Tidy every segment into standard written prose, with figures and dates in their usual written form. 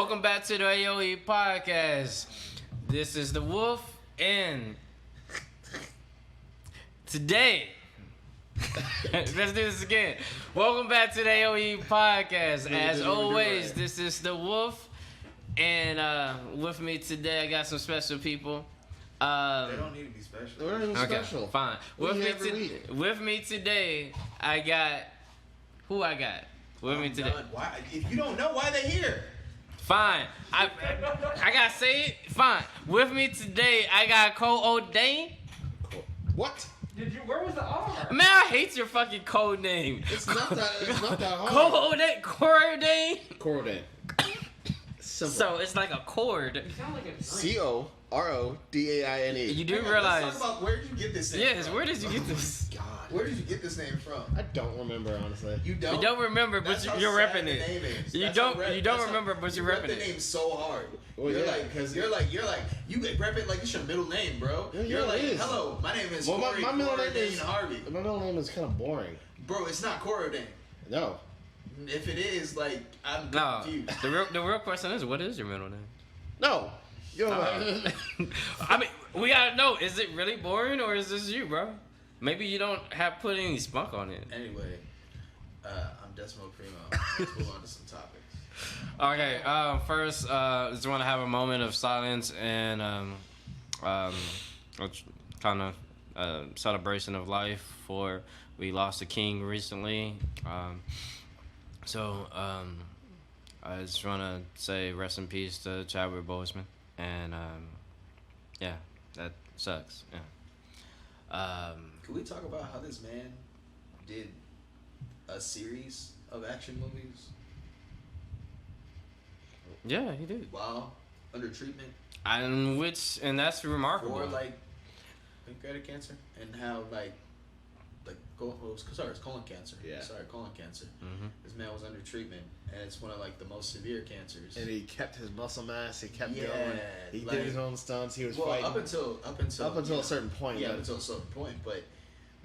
Welcome back to the AOE podcast. This is the Wolf, and today, let's do this again. Welcome back to the AOE podcast. As always, this is the Wolf, and with me today, I got some special people. They don't need to be special. They're not even special. Fine. With me today, I got who I got. With me today. Why? If you don't know why they're here. Fine. I gotta say it. Fine. With me today, I got Cole O'Dane. What? Where was the R? Man, I hate your fucking code name. It's not that hard. Cole O'Dane. Corodane. Corodane. Simple. So it's like a chord. You sound like a drink. CORODAINE. You do Let's realize? talk about where did you get this name Yes. from? Where did you get this? God. Where did you get this name from? I don't remember, honestly. You don't? You don't remember, but That's how you're sad repping the it. name is. You That's don't. how You don't that's remember, how, but you're you rep repping the it. name so hard. Well, you're yeah, like, because you rep it like it's your middle name, bro. Yeah, You're it like, is. hello, my name is Well, Corey my middle name Dane is Harvey. My middle name is kind of boring. Bro, it's not Corodane. No. If it is, like, I'm No. confused. The real question is, what is your middle name? No. Yo. I mean, we gotta know. Is it really boring, or is this you, bro? Maybe you don't have put any spunk on it. Anyway, I'm Decimo Primo. Let's move on to some topics. Okay. First, just want to have a moment of silence and kind of celebration of life for we lost a king recently. So I just want to say rest in peace to Chadwick Boseman, and yeah, that sucks. Yeah. Can we talk about how this man did a series of action movies Yeah, he did. while under treatment And that's remarkable. for like pancreatic cancer, and how it's colon cancer. Yeah. Colon cancer. Mhm. This man was under treatment, and it's one of like the most severe cancers. And he kept his muscle mass. He kept Yeah, going. He like- did his own stunts. He was well, fighting. up until a certain point. Yeah, but- up until a certain point, but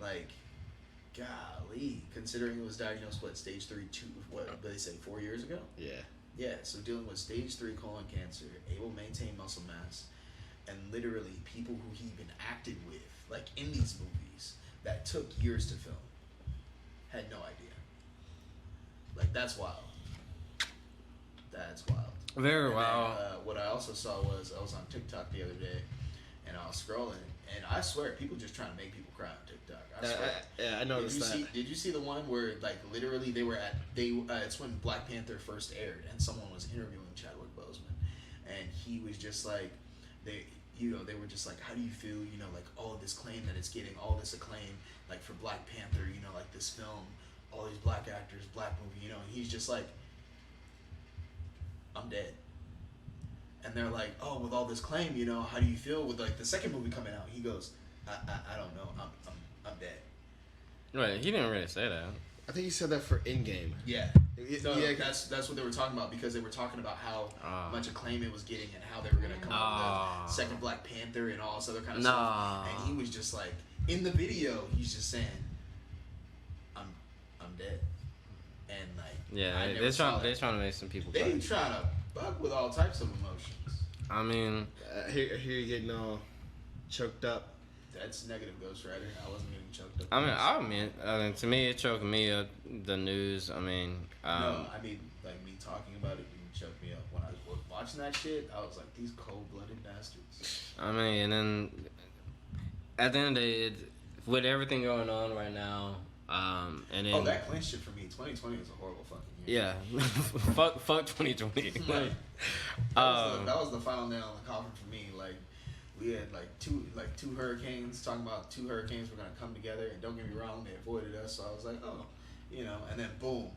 like, golly, considering it was diagnosed stage 3, what did they say 4 years ago? Yeah. Yeah, so dealing with stage 3 colon cancer, able to maintain muscle mass, and literally people who he even acted with, like in these movies that took years to film, had no idea. Like, that's wild. That's wild. Very And wild. then, what I also saw was I was on TikTok the other day, and I was scrolling, and I swear people just trying to make people cry on TikTok. I swear. Yeah, I noticed that. Did you see the one where like literally they were it's when Black Panther first aired, and someone was interviewing Chadwick Boseman, and he was just like, they were just like, how do you feel, like all of this claim that it's getting, all this acclaim, like for Black Panther, like this film, all these black actors, black movie, and he's just like, I'm dead. And they're like, oh, with all this claim, how do you feel with like the second movie coming out? He goes, I don't know, I'm dead. Right, he didn't really say that. I think he said that for in-game. Yeah. No, yeah, that's what they were talking about, because they were talking about how much acclaim it was getting and how they were gonna come up with the second Black Panther and all this other kind of stuff. And he was just like, in the video, he's just saying, I'm dead. And like, Yeah, they're trying to make some people They cry. trying to fuck with all types of emotions. I mean, Here you're getting all choked up. That's negative, Ghost Rider. I wasn't getting choked up. I mean, to me, it choked me up. The news. I mean, No, I mean, like, me talking about it didn't choke me up. When I was watching that shit, I was like, these cold-blooded bastards. I mean, and then at the end of the day, with everything going on right now, and then that clinch shit for me. 2020 was a horrible fucking year. yeah, fuck 2020. Like, that was the final nail in the coffin for me. Like, we had two hurricanes, talking about 2 hurricanes were gonna come together, and don't get me wrong, they avoided us. So I was like, oh, and then boom,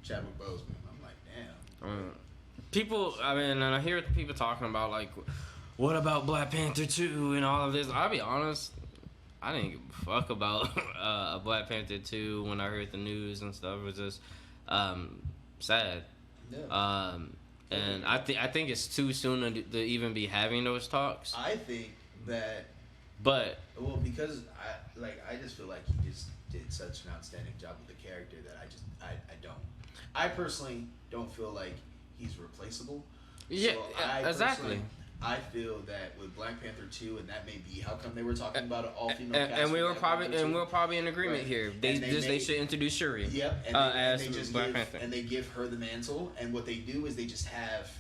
Chadwick Boseman. I'm like, damn. People, I mean, and I hear people talking about like, what about Black Panther 2 and all of this. I'll be honest, I didn't give a fuck about Black Panther 2 when I heard the news and stuff. It was just sad. Yeah. And I think it's too soon to even be having those talks. I think that, But because I just feel like he just did such an outstanding job with the character that I personally don't feel like he's replaceable. Yeah, I exactly. personally, I feel that with Black Panther 2, and that may be how come they were talking about an all-female cast. And we for were Black probably Panther 2. and we're probably in agreement Right. here. And They should introduce Shuri. Yep, as they just Black Panther. and they give her the mantle, and what they do is they just have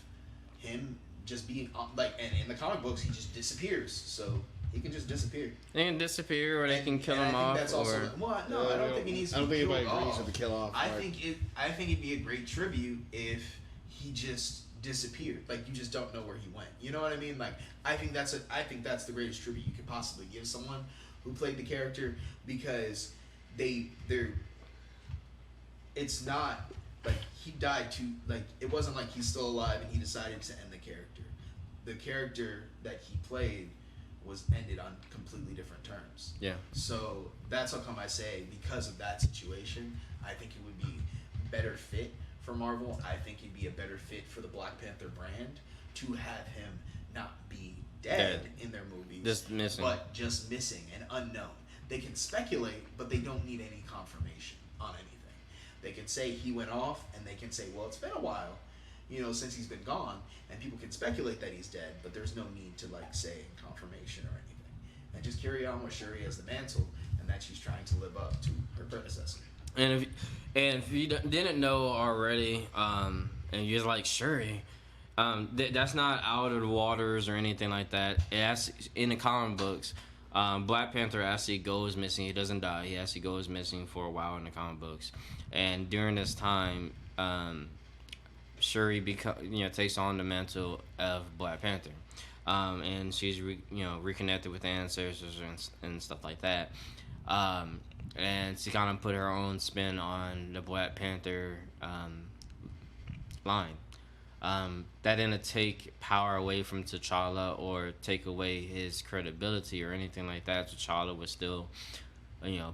him just being like, and in the comic books he just disappears, so he can just disappear. They can disappear, or they can kill and him I think off. That's also, well, no, I don't think he needs to. I don't think anybody agrees with the kill off. I think it'd be a great tribute if he just disappeared, like you just don't know where he went. You know what I mean? Like I think that's the greatest tribute you could possibly give someone who played the character, because it's not like he died to, like, it wasn't like he's still alive and he decided to end the character. The character that he played was ended on completely different terms. Yeah. So that's how come I say, because of that situation, I think it would be better fit for Marvel. I think it'd be a better fit for the Black Panther brand to have him not be dead in their movies, just missing, but just missing and unknown. They can speculate, but they don't need any confirmation on anything. They can say he went off, and they can say, well, it's been a while, since he's been gone, and people can speculate that he's dead, but there's no need to say confirmation or anything. And just carry on with Shuri as the mantle, and that she's trying to live up to her predecessor. And if you didn't know already, and you're like Shuri, that's not out of the waters or anything like that. In the comic books, Black Panther actually goes missing. He doesn't die. He actually goes missing for a while in the comic books, and during this time, Shuri takes on the mantle of Black Panther, and she's reconnected with ancestors and stuff like that. And she kind of put her own spin on the Black Panther line. That didn't take power away from T'Challa or take away his credibility or anything like that. T'Challa was still,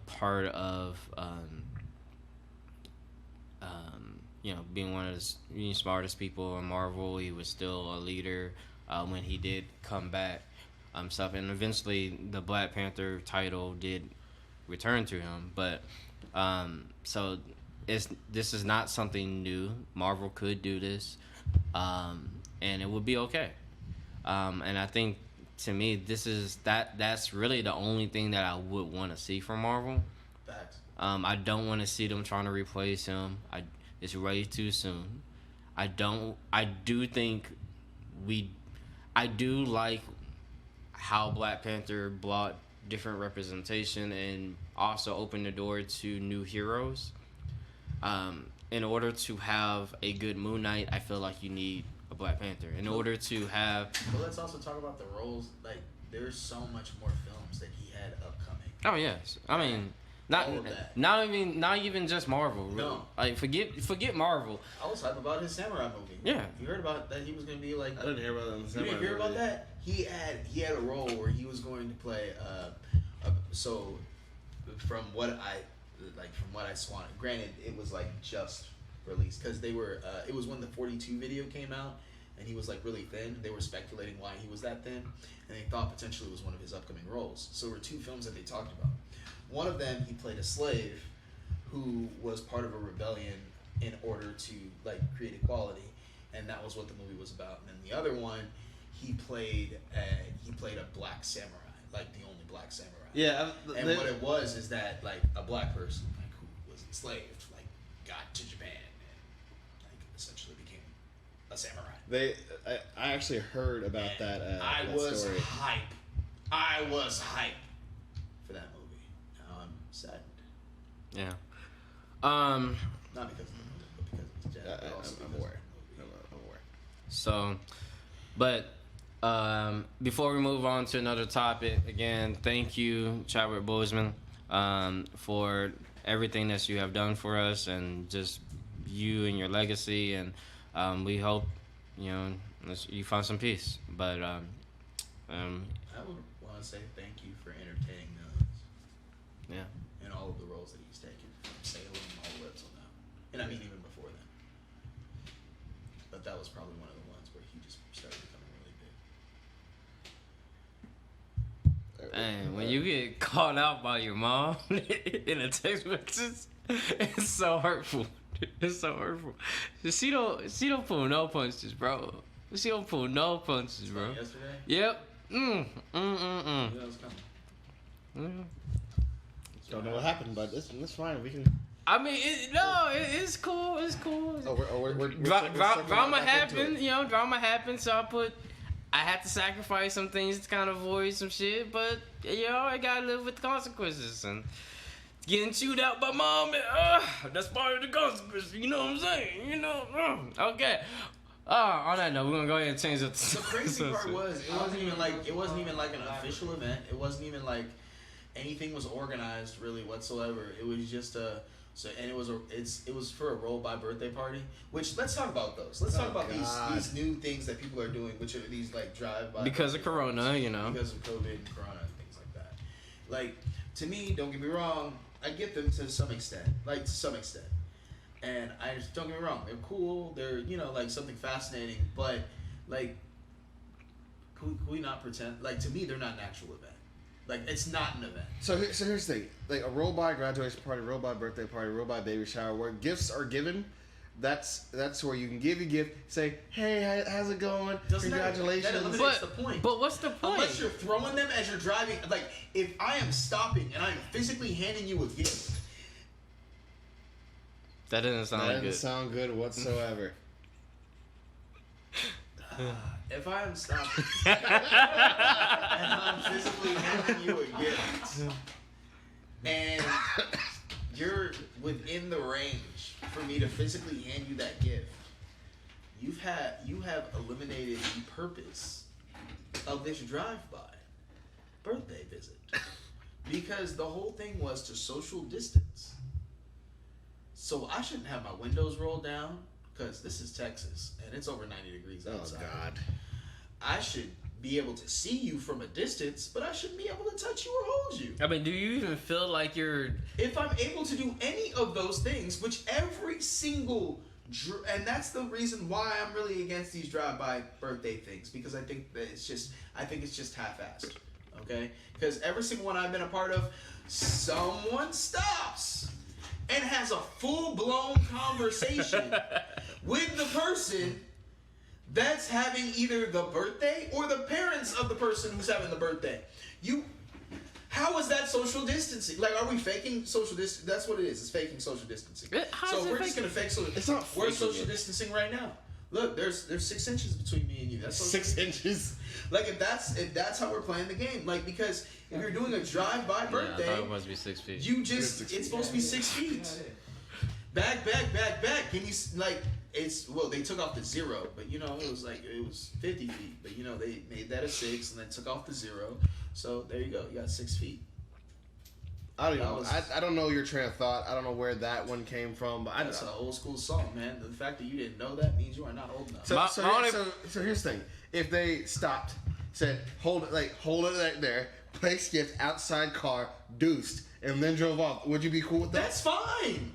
part of, being one of the smartest people in Marvel. He was still a leader when he did come back. Stuff, and eventually the Black Panther title did return to him, but so this is not something new. Marvel could do this, and it would be okay. And I think, to me, that's really the only thing that I would want to see from Marvel. Facts. I don't want to see them trying to replace him. It's way too soon. I do like how Black Panther brought different representation and also opened the door to new heroes. In order to have a good Moon Knight, I feel like you need a Black Panther. In order to have... But let's also talk about the roles. Like, there's so much more films that he had upcoming. Oh, yes. I mean... Not even just Marvel. Really. No. Like, forget Marvel. I was hyped about his samurai movie. Yeah. You heard about that? He was gonna be like. I didn't hear about that. You didn't hear about that? He had a role where he was going to play. So, from what I saw, granted, it was like just released because they were. It was when the 42 video came out, and he was like really thin. They were speculating why he was that thin, and they thought potentially it was one of his upcoming roles. So there were two films that they talked about. One of them, he played a slave who was part of a rebellion in order to create equality, and that was what the movie was about. And then the other one, he played a black samurai, like the only black samurai. Yeah, and what it was is that a black person who was enslaved got to Japan and essentially became a samurai. I actually heard about that. I that was story. hype. I was hype for that movie. Saddened. Yeah. Not because of the movie, but because of his death. I'm aware. I'm aware. So, but before we move on to another topic, again, thank you, Chadwick Boseman, for everything that you have done for us, and just you and your legacy. And we hope you find some peace. But I would want to say thank you for entertaining us. Yeah. And all of the roles that he's taken, from Salem all the way up till now. And I mean even before then. But that was probably one of the ones where he just started becoming really big. And when you get called out by your mom in a text message, it's so hurtful. It's so hurtful. She don't pull no punches, bro. She don't pull no punches, bro. Yesterday? Yep. You know it was coming. Don't know what happened, but it's fine. We can. I mean, it's cool. It's cool. Oh, we're Drama happened, you know. Drama happened, so I had to sacrifice some things to kind of avoid some shit. But you know, I gotta live with the consequences and getting chewed out by mom. That's part of the consequences. You know what I'm saying? You know. Okay. On that note, we're gonna go ahead and change it. The crazy part was it wasn't even like an official event. It wasn't even like anything was organized really whatsoever. It was just it was for a roll-by birthday party. Which let's talk about those. Let's talk about these new things that people are doing, which are these like drive-by because of Corona, you know. Because of COVID and Corona and things like that. Like to me, don't get me wrong, I get them to some extent. And I just don't get me wrong, they're cool. They're like something fascinating, but like, can we not pretend? Like to me, they're not an actual event. Like it's not an event. So here's the thing: like a roll-by graduation party, roll-by birthday party, roll-by baby shower, where gifts are given. That's where you can give a gift, say, "Hey, how's it going? Congratulations." That eliminates the point. But what's the point? Unless you're throwing them as you're driving. Like if I am stopping and I'm physically handing you a gift. That doesn't sound good. That doesn't sound good whatsoever. If I am stopping and I'm physically handing you a gift, and you're within the range for me to physically hand you that gift, you have eliminated the purpose of this drive-by birthday visit, because the whole thing was to social distance. So I shouldn't have my windows rolled down, because this is Texas and it's over 90 degrees outside. Oh God! I should be able to see you from a distance, but I shouldn't be able to touch you or hold you. I mean, do you even feel like you're... If I'm able to do any of those things, which every single... And that's the reason why I'm really against these drive-by birthday things, because I think that it's just half-assed, okay? Because every single one I've been a part of, someone stops and has a full-blown conversation with the person that's having either the birthday or the parents of the person who's having the birthday. How is that social distancing? Like, are we faking social distancing? That's what it is. It's faking social distancing. So we're just gonna fake social. It's not. We're social distancing right now. Look, there's 6 inches between me and you. That's 6 inches. Like if that's how we're playing the game. Like because if you're doing a drive-by birthday, I thought it must be 6 feet. It's supposed to be 6 feet. Back. Can you like? They took off the 0, but it was 50 feet. But they made that a 6 and then took off the 0. So there you go. You got 6 feet. I don't know. I don't know your train of thought. I don't know where that one came from. But That's an old school song, man. The fact that you didn't know that means you are not old enough. So here's the thing. If they stopped, said hold it right there, placed gift outside car, deuced, and then drove off, would you be cool with that? That's fine.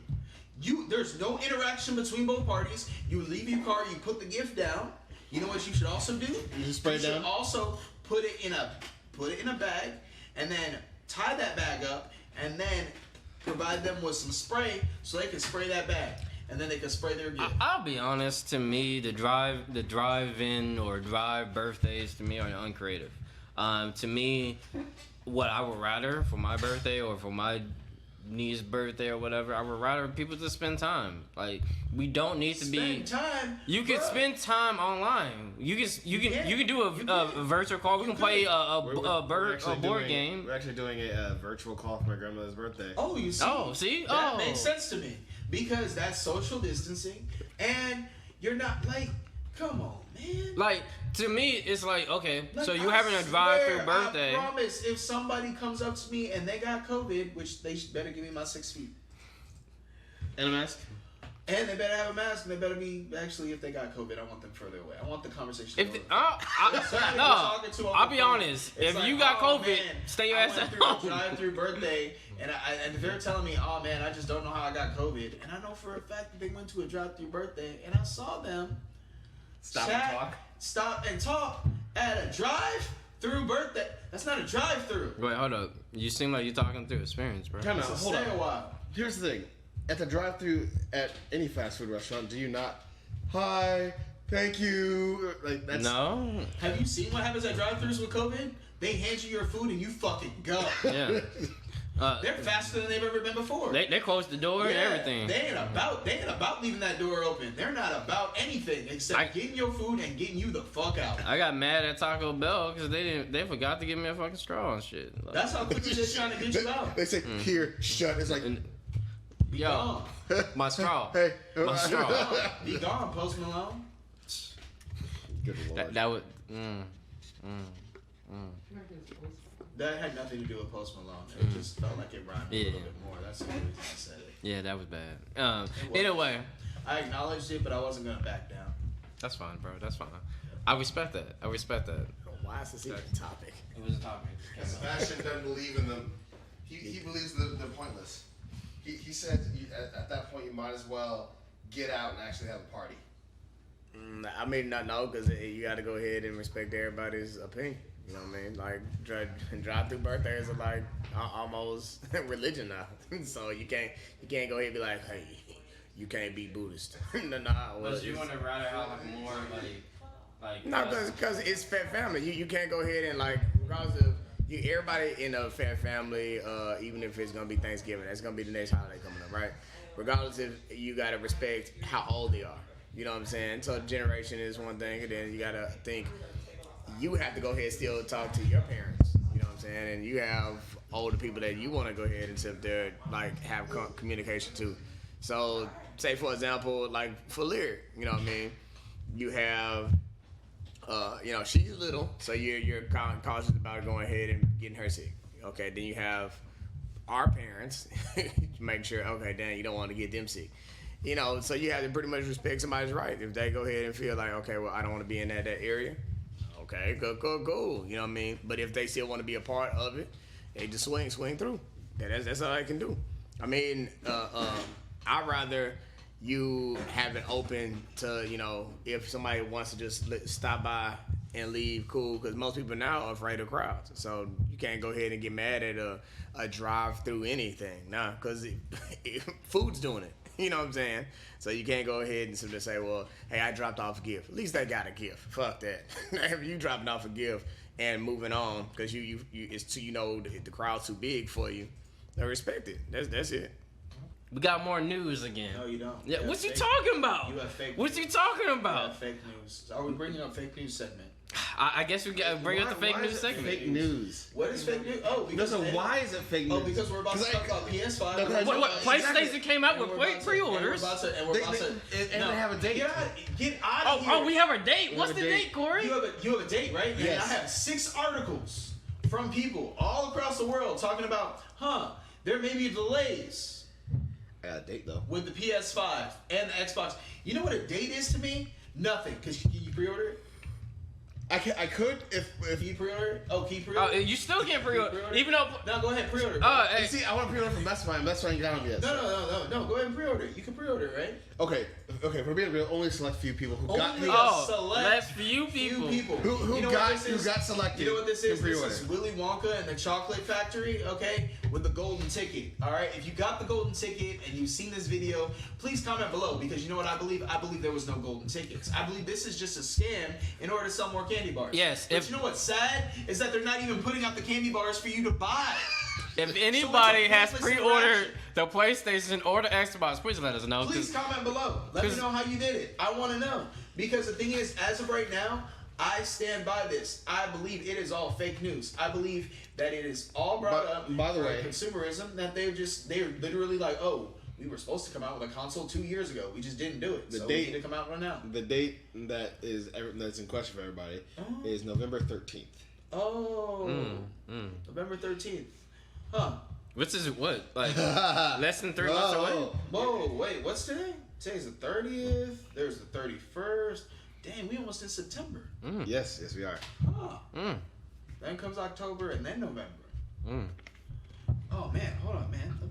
There's no interaction between both parties. You leave your car, you put the gift down. You know what you should also do? You just spray it down? You should also put it in a bag, and then tie that bag up, and then provide them with some spray so they can spray that bag, and then they can spray their gift. I'll be honest. To me, the drive-in or drive birthdays to me are uncreative. To me, what I would rather for my birthday or for my niece's birthday or whatever, I would rather people just spend time. Like we don't need to spend time. You can spend time online. You can do a virtual call. We can play a board game. We're actually doing a virtual call for my grandmother's birthday. Oh, you see? That makes sense to me because that's social distancing, and you're not like, come on, man. Like to me, it's like okay, so you having a drive-through birthday. I promise, if somebody comes up to me and they got COVID, which they better give me my 6 feet and a mask. And they better have a mask, and they better be, actually, if they got COVID, I want them further away. I want the conversation I'll be honest. If you got COVID, stay your ass at home. I went through a drive-through birthday, and they're telling me, oh, man, I just don't know how I got COVID. And I know for a fact that they went to a drive-through birthday, and I saw them stop and talk at a drive-through birthday. That's not a drive-through. Wait, hold up. You seem like you're talking through experience, bro. Hold stay on. A while. Here's the thing. At the drive-thru at any fast food restaurant, do you not, hi, thank you. Like that's No. Have you seen what happens at drive-thrus with COVID? They hand you your food and you fucking go. Yeah. They're faster than they've ever been before. They closed the door and everything. They ain't about leaving that door open. They're not about anything except getting your food and getting you the fuck out. I got mad at Taco Bell because they forgot to give me a fucking straw and shit. Like, That's how quickly they're trying to get you out. They say here, shut. It's like Be yo, gone. my straw. hey, My straw. Be gone, Post Malone. Good Lord. That would. That had nothing to do with Post Malone. It just felt like it rhymed a little bit more. That's the only reason I said it. Yeah, that was bad. Either way, I acknowledged it, but I wasn't gonna back down. that's fine, bro. That's fine. I respect that. Why is this even a topic? It was a topic. Sebastian doesn't believe in them. He believes they're pointless. He said at that point you might as well get out and actually have a party. I mean, no, because you got to go ahead and respect everybody's opinion. You know what I mean? Like, drive-through birthdays are like almost religion now. So you can't go ahead and be like, hey, you can't be Buddhist. No. But you want to rather have like more like. No, because it's fat family. You can't go ahead and like, regardless of everybody in a fat family, even if it's gonna be Thanksgiving, that's gonna be the next holiday coming up, right? Regardless if you gotta respect how old they are. You know what I'm saying? So generation is one thing, and then you gotta think you have to go ahead and still talk to your parents. You know what I'm saying? And you have older people that you want to go ahead and sit there like have communication to. So say for example, like for Lyric, you know what I mean? You have she's little, so you're cautious about going ahead and getting her sick. Okay, then you have our parents, make sure, okay, Dan, you don't want to get them sick. You know, so you have to pretty much respect somebody's right. If they go ahead and feel like, okay, well, I don't want to be in that area, okay, go. You know what I mean? But if they still want to be a part of it, they just swing through. That's all I can do. I mean, I'd rather you have it open to, if somebody wants to just stop by and leave, cool, because most people now are afraid of crowds. So you can't go ahead and get mad at a drive-through anything, nah, because food's doing it. You know what I'm saying? So you can't go ahead and simply say, well, hey, I dropped off a gift. At least they got a gift. Fuck that. If you dropping off a gift and moving on because the crowd's too big for you, I respect it. That's it. We got more news again. No, you don't. Yeah, what you talking about? You have fake What news. you talking You about? have fake news. Are we bringing up fake news segment? I guess we got bring up the fake news segment. Fake news. What is fake news? Oh, because Why is it fake news? Oh, because we're about to talk about PS5. No, What? PlayStation came out with pre-orders. They have a date. Get out of here. Oh, we have a date. What's have a the date. date, Corey? You have a date, right? Yes. And I have 6 articles from people all across the world talking about, there may be delays I got a date though. with the PS5 and the Xbox. You know what a date is to me? Nothing. Because can you pre-order it? I could if Can you pre-order it? Oh, can you pre-order it? You still can't pre-order, pre-order? even though. No, go ahead, pre-order it. Hey, see, I want to pre-order from Best Buy, and Best Buy ain't got them yet. No, go ahead and pre-order it. You can pre-order it, right? Okay. For being real, only select few people who got Only Oh, that's few people. who You know what got this is? selected. You know what this can is? This pre-order. is Willy Wonka and the Chocolate Factory, okay? With the golden ticket, all right? If you got the golden ticket and you've seen this video, please comment below because you know what I believe? I believe there was no golden tickets. I believe this is just a scam in order to sell more candy bars. Yes, But you know what's sad? Is that they're not even putting out the candy bars for you to buy. If anybody has pointless pre-ordered interaction. the PlayStation or the Xbox, please let us know. Please comment below. Let me know how you did it. I want to know. Because the thing is, as of right now, I stand by this. I believe it is all fake news. I believe that it is all brought up by the way, consumerism, that they're literally like, oh, we were supposed to come out with a console 2 years ago. We just didn't do it. The so date- we need to come out right now. The date that's in question for everybody is November 13th. Oh. November 13th. Huh. Which is what? Like less than 3 months away? Whoa, wait, what's today? Today's the 30th. There's the 31st. Dang, we almost in September. Yes, we are. Huh. Then comes October and then November. Oh man, hold on, man. Let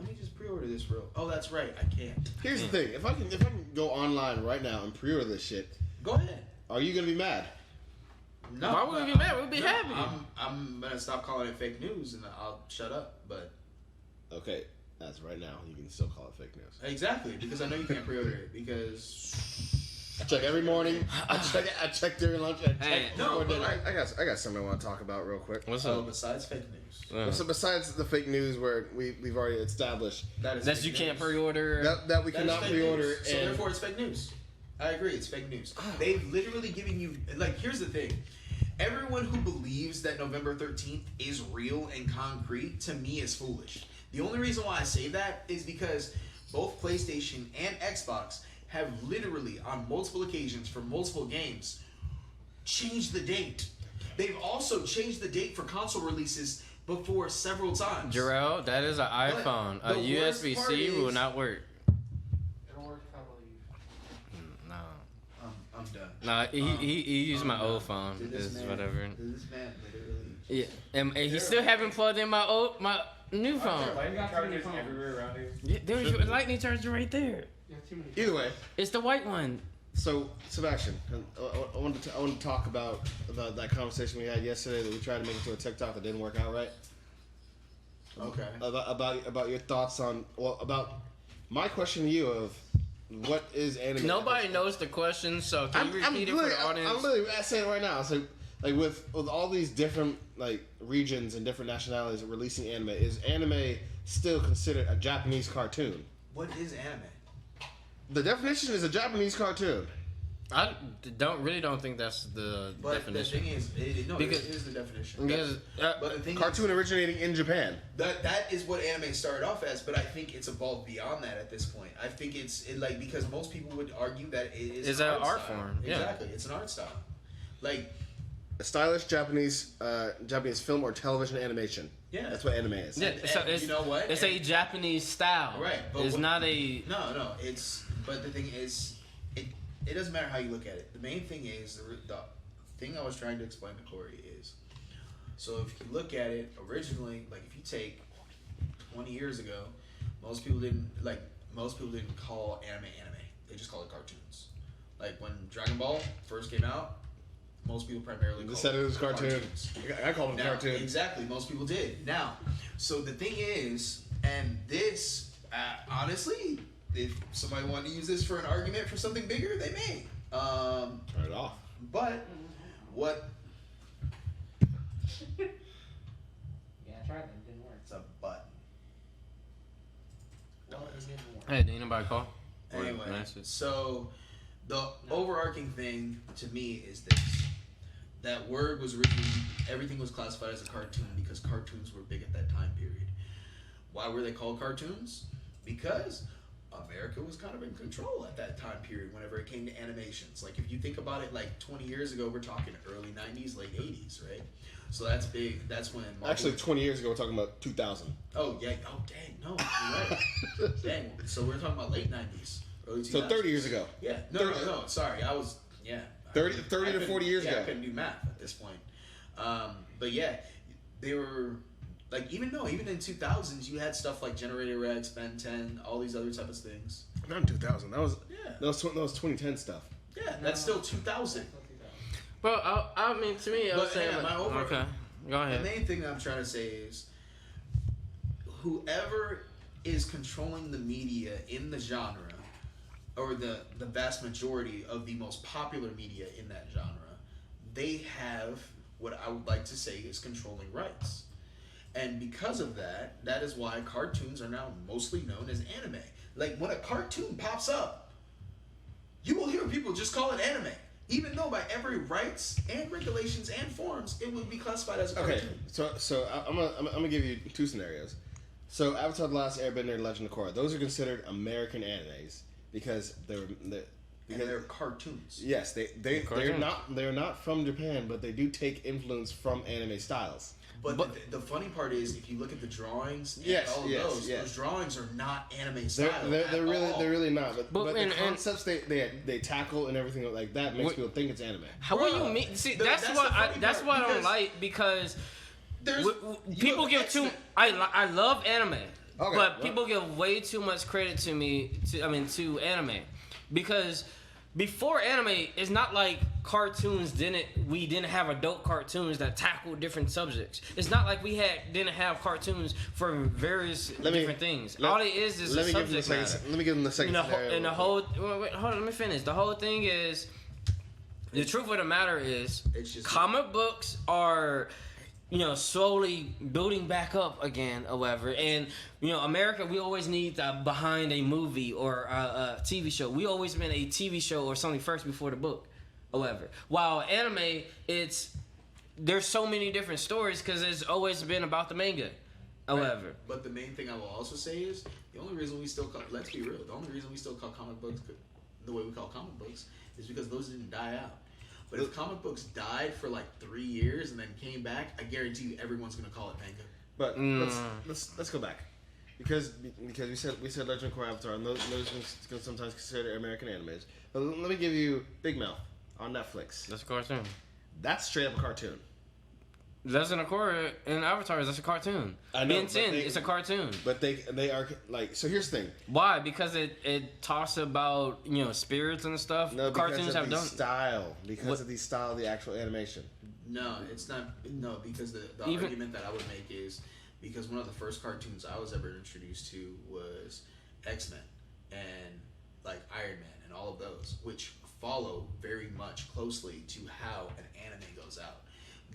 me just pre-order this real. Oh, that's right, I can't. Here's the thing: if I can go online right now and pre-order this shit, Go ahead. are you gonna be mad? No, Why would we be mad? We'd be happy. I'm gonna stop calling it fake news and I'll shut up. But Okay, as of right now, you can still call it fake news. exactly, because I know you can't pre-order it because Yes. I check every morning. I check during lunch. I check before dinner. like, I got something I want to talk about real quick. What's so up? besides fake news, So besides the fake news, where we've already established That you can't pre-order. that we That cannot is fake pre-order, news. So and therefore, it's fake news. I agree, it's fake news. They've literally given you here's the thing. Everyone who believes that November 13th is real and concrete, to me, is foolish. The only reason why I say that is because both PlayStation and Xbox have literally, on multiple occasions for multiple games, changed the date. They've also changed the date for console releases before several times. Jarrell, that is an iPhone. A the worst USB-C part will is- not work. It'll work if I believe. No. I'm done. Nah, he used my old phone. Did Is this man- whatever. did this man literally... Yeah, and he still haven't plugged in my new phone. Lightning chargers everywhere around here. Yeah, there's your lightning charger right there. You have too many. either way. It's the white one. So Sebastian, I wanted to talk about that conversation we had yesterday that we tried to make into a TikTok that didn't work out right. Okay. About your thoughts on about my question to you of what is anime? Nobody knows the question, so can you repeat it for the audience? I'm literally saying it right now. So like with all these different like regions and different nationalities releasing anime, is anime still considered a Japanese cartoon? What is anime? The definition is a Japanese cartoon. I don't think that's the But definition. the thing is, Because- it is the definition. Because But the thing Cartoon originating in Japan. that is what anime started off as, but I think it's evolved beyond that at this point. I think because most people would argue that it is It's an an art style. form, yeah. Exactly, it's an art style. Like, A stylish Japanese film or television animation. Yeah. That's what anime is. yeah, so and it's, you know what? It's a Japanese style. Right, but It's what- not a. No, but the thing is, it doesn't matter how you look at it. The main thing is, the thing I was trying to explain to Corey is, so if you look at it originally, like if you take 20 years ago, most people didn't call anime. They just called it cartoons. Like when Dragon Ball first came out, most people primarily They called said it was cartoon. cartoons. I call it Now, cartoon. Exactly, most people did. Now, so the thing is, and this, honestly, if somebody wanted to use this for an argument for something bigger, they may. Turn it off. But what? Yeah, I tried that. It didn't work. It's a button. Well, it doesn't even work. Hey, did anybody call? Or Anyway, message? so the overarching thing to me is this: that word was originally, everything was classified as a cartoon because cartoons were big at that time period. Why were they called cartoons? Because America was kind of in control at that time period whenever it came to animations. Like if you think about it, like 20 years ago, we're talking early 90s, late 80s, right? So that's big. That's when Marvel, Actually, 20 years ago, we're talking about 2000. oh yeah, oh dang, no, you're right. Dang. So we're talking about late 90s, early 2000s. So 30 years ago. Yeah. No, 30 no. Sorry, I was. Yeah. 30 I to couldn't- 40 years yeah, ago. I couldn't do math at this point. But yeah, they were like even in 2000s you had stuff like Generator X, Ben 10, all these other types of things. Not in 2000. That was Yeah. that was 2010 stuff. Yeah, that's still 2000. Well, I mean, to me, I was But, saying. yeah, like- my over- okay, go The ahead. main thing that I'm trying to say is whoever is controlling the media in the genre, or the vast majority of the most popular media in that genre, they have what I would like to say is controlling rights. And because of that, that is why cartoons are now mostly known as anime. Like when a cartoon pops up, you will hear people just call it anime. Even though by every rights and regulations and forms, it would be classified as a cartoon. Okay, so I'm gonna give you two scenarios. So Avatar: The Last Airbender and Legend of Korra, those are considered American animes because And they're cartoons. yes, they're Cartoons. not from Japan, but they do take influence from anime styles. But, But- the funny part is, if you look at the drawings and Yes, all of yes, those, yes. those drawings are not anime They're style. they're, at they're really all. they're really not. But But- the and- concepts they tackle and everything like that makes What- people think it's anime. How what Bruh, you mean? See, that's that's the what funny that's part, what I don't because like because There's you people have give too. X-Men. I love anime, Okay, but well. people give way too much credit to me. To anime, because before anime, it's not like we didn't have adult cartoons that tackled different subjects. It's not like we didn't have cartoons for various different things. All it is a subject matter. Let me give them the second scenario. And the whole wait, hold on, let me finish. The whole thing is, the truth of the matter is, It's just comic books are, slowly building back up again, however. And, America, we always need behind a movie or a TV show. We always been a TV show or something first before the book, however. While anime, there's so many different stories because it's always been about the manga, however. But the main thing I will also say is, the only reason we still call, let's be real, the only reason we still call comic books the way we call comic books is because those didn't die out. But if comic books died for like 3 years and then came back, I guarantee you everyone's gonna call it manga. But let's go back because we said Legend of Korra Avatar, and those can sometimes consider American animes. But let me give you Big Mouth on Netflix. That's a cartoon. That's straight up a cartoon. Legend of Korra and Avatar, that's a cartoon. I know, Ben 10, it's a cartoon. But they are like, so here's the thing. Why? Because it talks about spirits and stuff. No, cartoons because have of the done style. Because What? of the style of the actual animation. No, it's not. No, because the Even- argument that I would make is because one of the first cartoons I was ever introduced to was X-Men and like Iron Man and all of those, which follow very much closely to how an anime goes out.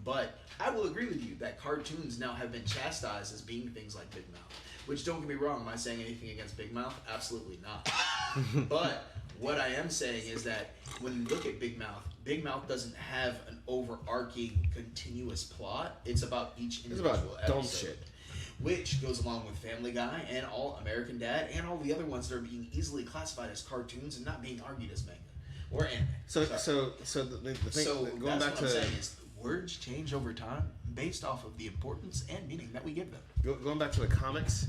But I will agree with you that cartoons now have been chastised as being things like Big Mouth. Which, don't get me wrong, am I saying anything against Big Mouth? Absolutely not. But what I am saying is that when you look at Big Mouth doesn't have an overarching, continuous plot. It's about each It's individual about dumb episode. shit. Which goes along with Family Guy and all American Dad and all the other ones that are being easily classified as cartoons and not being argued as manga or anime. So Sorry. the thing So going that's back what to I'm saying is words change over time based off of the importance and meaning that we give them. going back to the comics.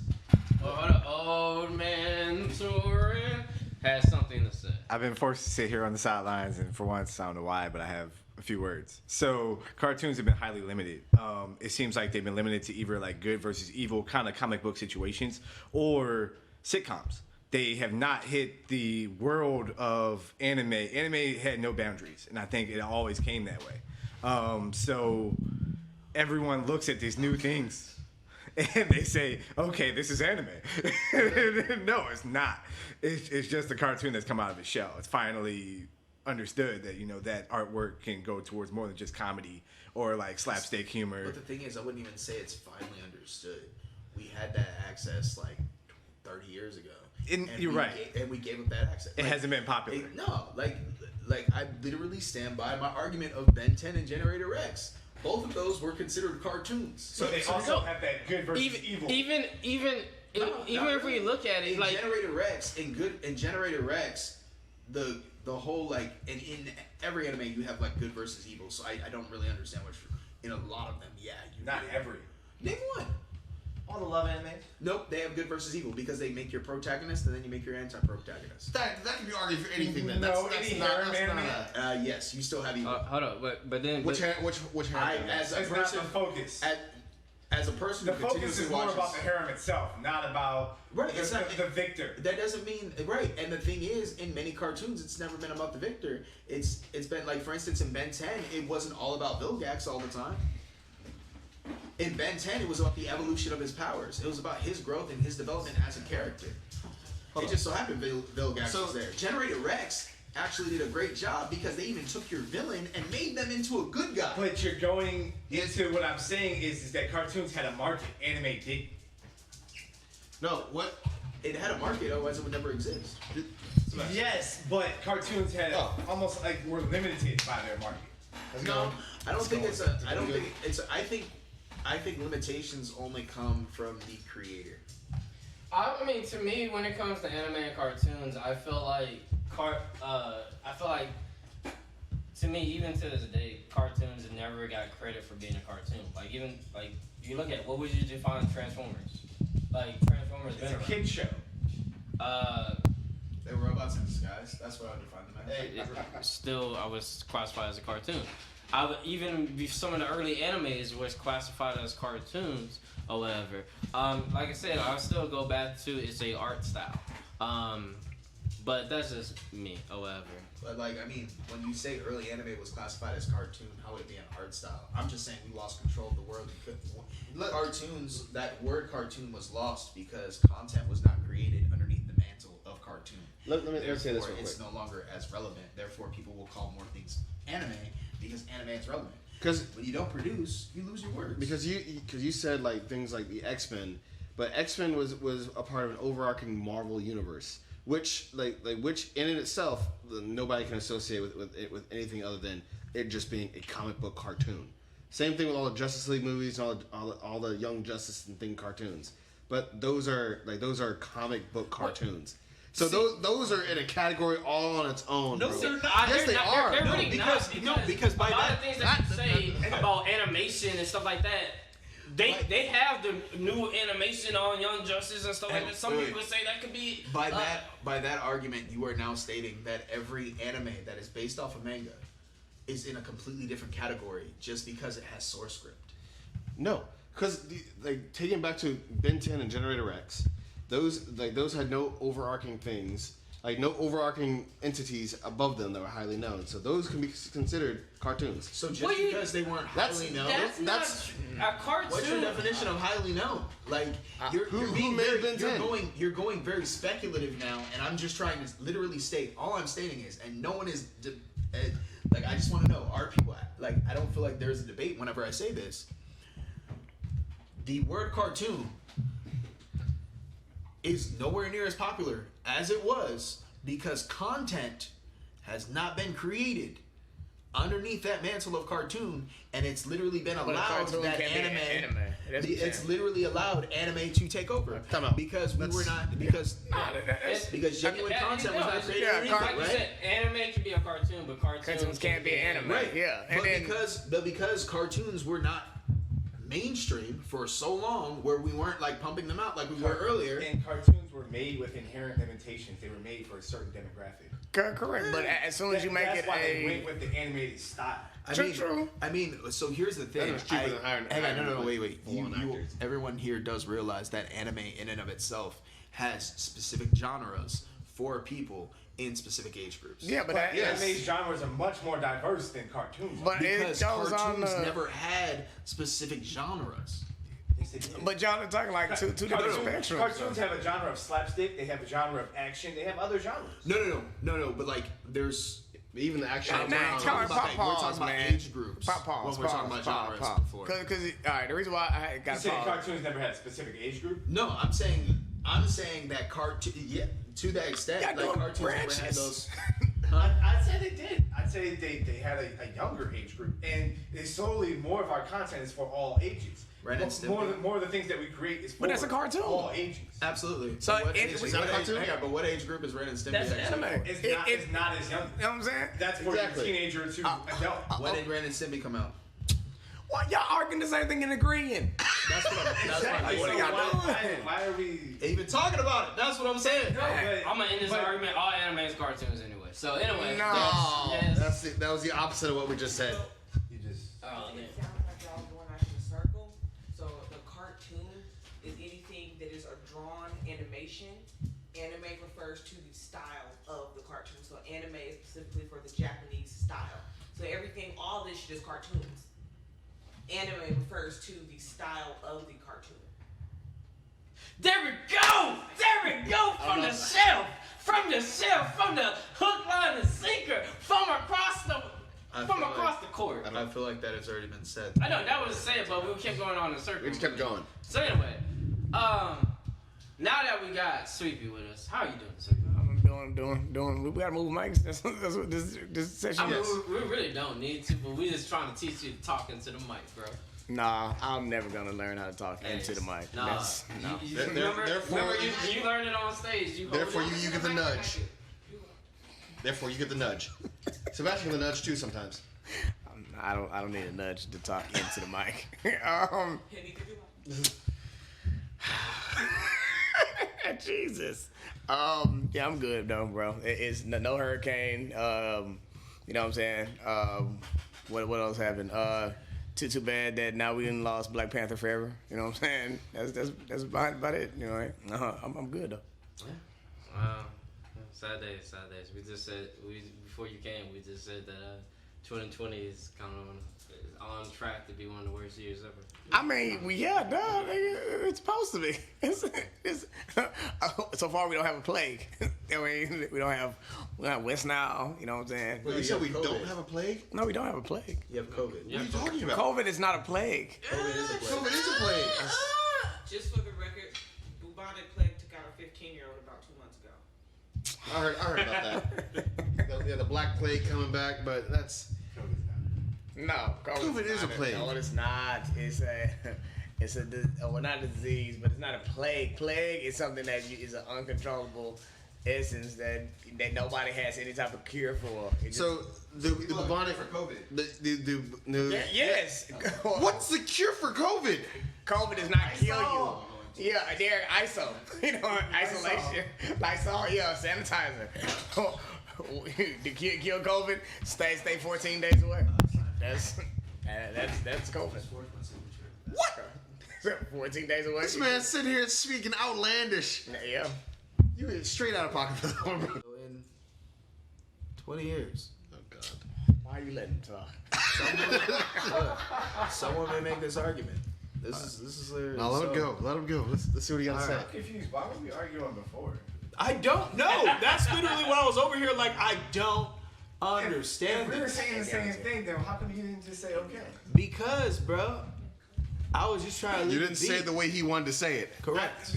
Oh, the old man Soren has something to say. I've been forced to sit here on the sidelines, and for once, I don't know why, but I have a few words. So, cartoons have been highly limited. It seems like they've been limited to either like good versus evil kind of comic book situations or sitcoms. They have not hit the world of anime. Anime had no boundaries, and I think it always came that way. So everyone looks at these new things and they say, okay, this is anime. No, it's not. It's just a cartoon that's come out of its shell. It's finally understood that, that artwork can go towards more than just comedy or like slapstick humor. But the thing is, I wouldn't even say it's finally understood. We had that access like 30 years ago. And you're right. And we gave up that access. It hasn't been popular. Like I literally stand by my argument of Ben 10 and Generator Rex. Both of those were considered cartoons. So they also have that good versus evil. Even if we look at it, in like Generator Rex, in Generator Rex, the whole like in every anime you have like good versus evil. So I don't really understand which in a lot of them, yeah. Not every. Name one. All the love anime. Nope, they have good versus evil because they make your protagonist and then you make your anti-protagonist. That can be argued for anything. Then No, that's any not harem a. Yes, you still have evil. hold up, but then Which I, harem? as a It's not person, the focus. as a person The who focus continuously is more watches, about the harem itself, not about Right, it's not- the victor. that doesn't mean right. And the thing is, in many cartoons, it's never been about the victor. It's been like, for instance, in Ben 10, it wasn't all about Vilgax all the time. In Ben 10, it was about the evolution of his powers. It was about his growth and his development as a character. It just so happened Vilgax was there. Generator Rex actually did a great job because they even took your villain and made them into a good guy. But you're going into what I'm saying is that cartoons had a market, anime didn't. No, what? It had a market, otherwise it would never exist. Yes, but cartoons had almost like were limited by their market. No, I don't think it's a. I don't think it's. I think limitations only come from the creator. I mean, to me, when it comes to anime and cartoons, I feel like to me, even to this day, cartoons have never got credit for being a cartoon. Like even like if you look at what would you define Transformers? Like Transformers. It's a kid show. They were robots in disguise. That's what I would define them as. Still, I was classified as a cartoon. Some of the early animes was classified as cartoons or whatever. Like I said, I would still go back to it's a art style. But that's just me, however. But like, I mean, when you say early anime was classified as cartoon, how would it be an art style? I'm just saying we lost control of the world. Cartoons, that word cartoon was lost because content was not created underneath the mantle of cartoon. Let me say this real quick. It's no longer as relevant. Therefore, people will call more things anime because anime is relevant. Because when you don't produce, you lose your words. Because you said like things like the X-Men, but X-Men was a part of an overarching Marvel universe, which which in and itself nobody can associate with anything other than it just being a comic book cartoon. Same thing with all the Justice League movies and all the Young Justice and thing cartoons. But those are comic book cartoons. So those are in a category all on its own. No, bro. they're not. Yes, they are. They're really because by a lot that, of things that you say about animation and stuff like that, they have the new animation on Young Justice and stuff like that. Some people say that could be by that argument, you are now stating that every anime that is based off of manga is in a completely different category just because it has source script. No, because like taking back to Ben 10 and Generator X, those had no overarching things, like no overarching entities above them that were highly known. So those can be considered cartoons. So just because they weren't highly known, that's a cartoon. What's your definition of highly known? Like you're going very speculative now, and I'm just trying to literally state. All I'm stating is, and no one is like, I just want to know, are people like? I don't feel like there's a debate whenever I say this. The word cartoon is nowhere near as popular as it was because content has not been created underneath that mantle of cartoon, and it's literally been allowed that anime. It's literally allowed anime to take over because we were not because genuine content was not created. Like you said, anime can be a cartoon, but cartoons can't be anime. Right? Yeah, but because cartoons were not mainstream for so long, where we weren't like pumping them out like we were earlier. And cartoons were made with inherent limitations. They were made for a certain demographic. Correct, but as soon as you make that's why they went with the animated style. I mean, so here's the thing. Wait. Everyone here does realize that anime in and of itself has specific genres for people in specific age groups. Yeah, but anime genres are much more diverse than cartoons. But because cartoons never had specific genres. But y'all are talking like two different spectrums. Cartoons have a genre of slapstick. They have a genre of action. They have other genres. No. But like, there's even the action. We're talking about age groups. When we're talking about genres before. Because all right, the reason why I got cartoons never had a specific age group. No, I'm saying that cartoon. Yeah, to that extent, like cartoons never had those. I'd say they did. I'd say they had a younger age group, and it's solely more of our content is for all ages. More of the things that we create is for but that's a cartoon. All ages. Absolutely. So but what age group is Ren and Stimpy? That's anime. It's not as young. You know what I'm saying? That's for a teenager to adult. When did Ren and Stimpy come out? Why y'all arguing the same thing and agreeing? That's what I'm What are y'all doing? Why are we even talking about it? That's what I'm saying. No, I'm gonna end this argument. All anime is cartoons anyway. So anyway, that was the opposite of what we just said. You just. It sounds like y'all going out in a circle. So the cartoon is anything that is a drawn animation. Anime refers to the style of the cartoon. So anime is specifically for the Japanese style. So all this shit is cartoons. Anime refers to the style of the cartoon. There we go! There we go! From the shelf! From the hook, line, and sinker! From across the court. I feel like that has already been said. I know, that was said, but we kept going on in circles. We just kept going. So anyway, now that we got Sweepy with us, how are you doing, Sweepy? I'm doing. We gotta move mics. That's what this session is. We really don't need to, but we just trying to teach you to talk into the mic, bro. Nah, I'm never gonna learn how to talk into the mic. Nah. Remember, you learned it on stage. Therefore, you get the nudge. Therefore, you get the nudge. Sebastian get the nudge too sometimes. I don't need a nudge to talk into the mic. Jesus. Yeah, I'm good though, bro. It's no hurricane. You know what I'm saying? What else happened? Too bad that now we done lost Black Panther forever. You know what I'm saying? That's about it. You know, right? I'm good though. Yeah. Sad days. We just said before you came. We just said that 2020 is kind of on track to be one of the worst years ever. I mean, it's supposed to be. So far, we don't have a plague. I mean, we don't have West Nile. You know what I'm saying? Well, you said we don't have a plague? No, we don't have a plague. You have COVID. What are you talking about? COVID is not a plague. COVID is a plague. COVID is a plague. Just for the record, bubonic plague took out a 15-year-old about 2 months ago. I heard about that. The Black Plague coming back, but that's... No, COVID is a plague. No, it's not. Well, not a disease, but it's not a plague. Plague is something that is an uncontrollable essence that nobody has any type of cure for. So the bubonic for COVID. Yes. What's the cure for COVID? COVID does not kill you. Yeah, they're ISO. Isolation. Lysol, sanitizer. To kill COVID, stay 14 days away. That's COVID. What? 14 days away. This man sitting here speaking outlandish. Yeah. You get straight out of pocket for that one, bro. In 20 years. Oh God. Why are you letting him talk? Someone may make this argument. This is their. Now let him go. Let him go. Let's see what he got to say. I'm confused. Why were we arguing before? I don't know. That's literally why I was over here. Like I don't understand. If we were this. saying the same thing, then how come you didn't just say okay? Because, bro, I was just trying to. You didn't say it the way he wanted to say it. Correct.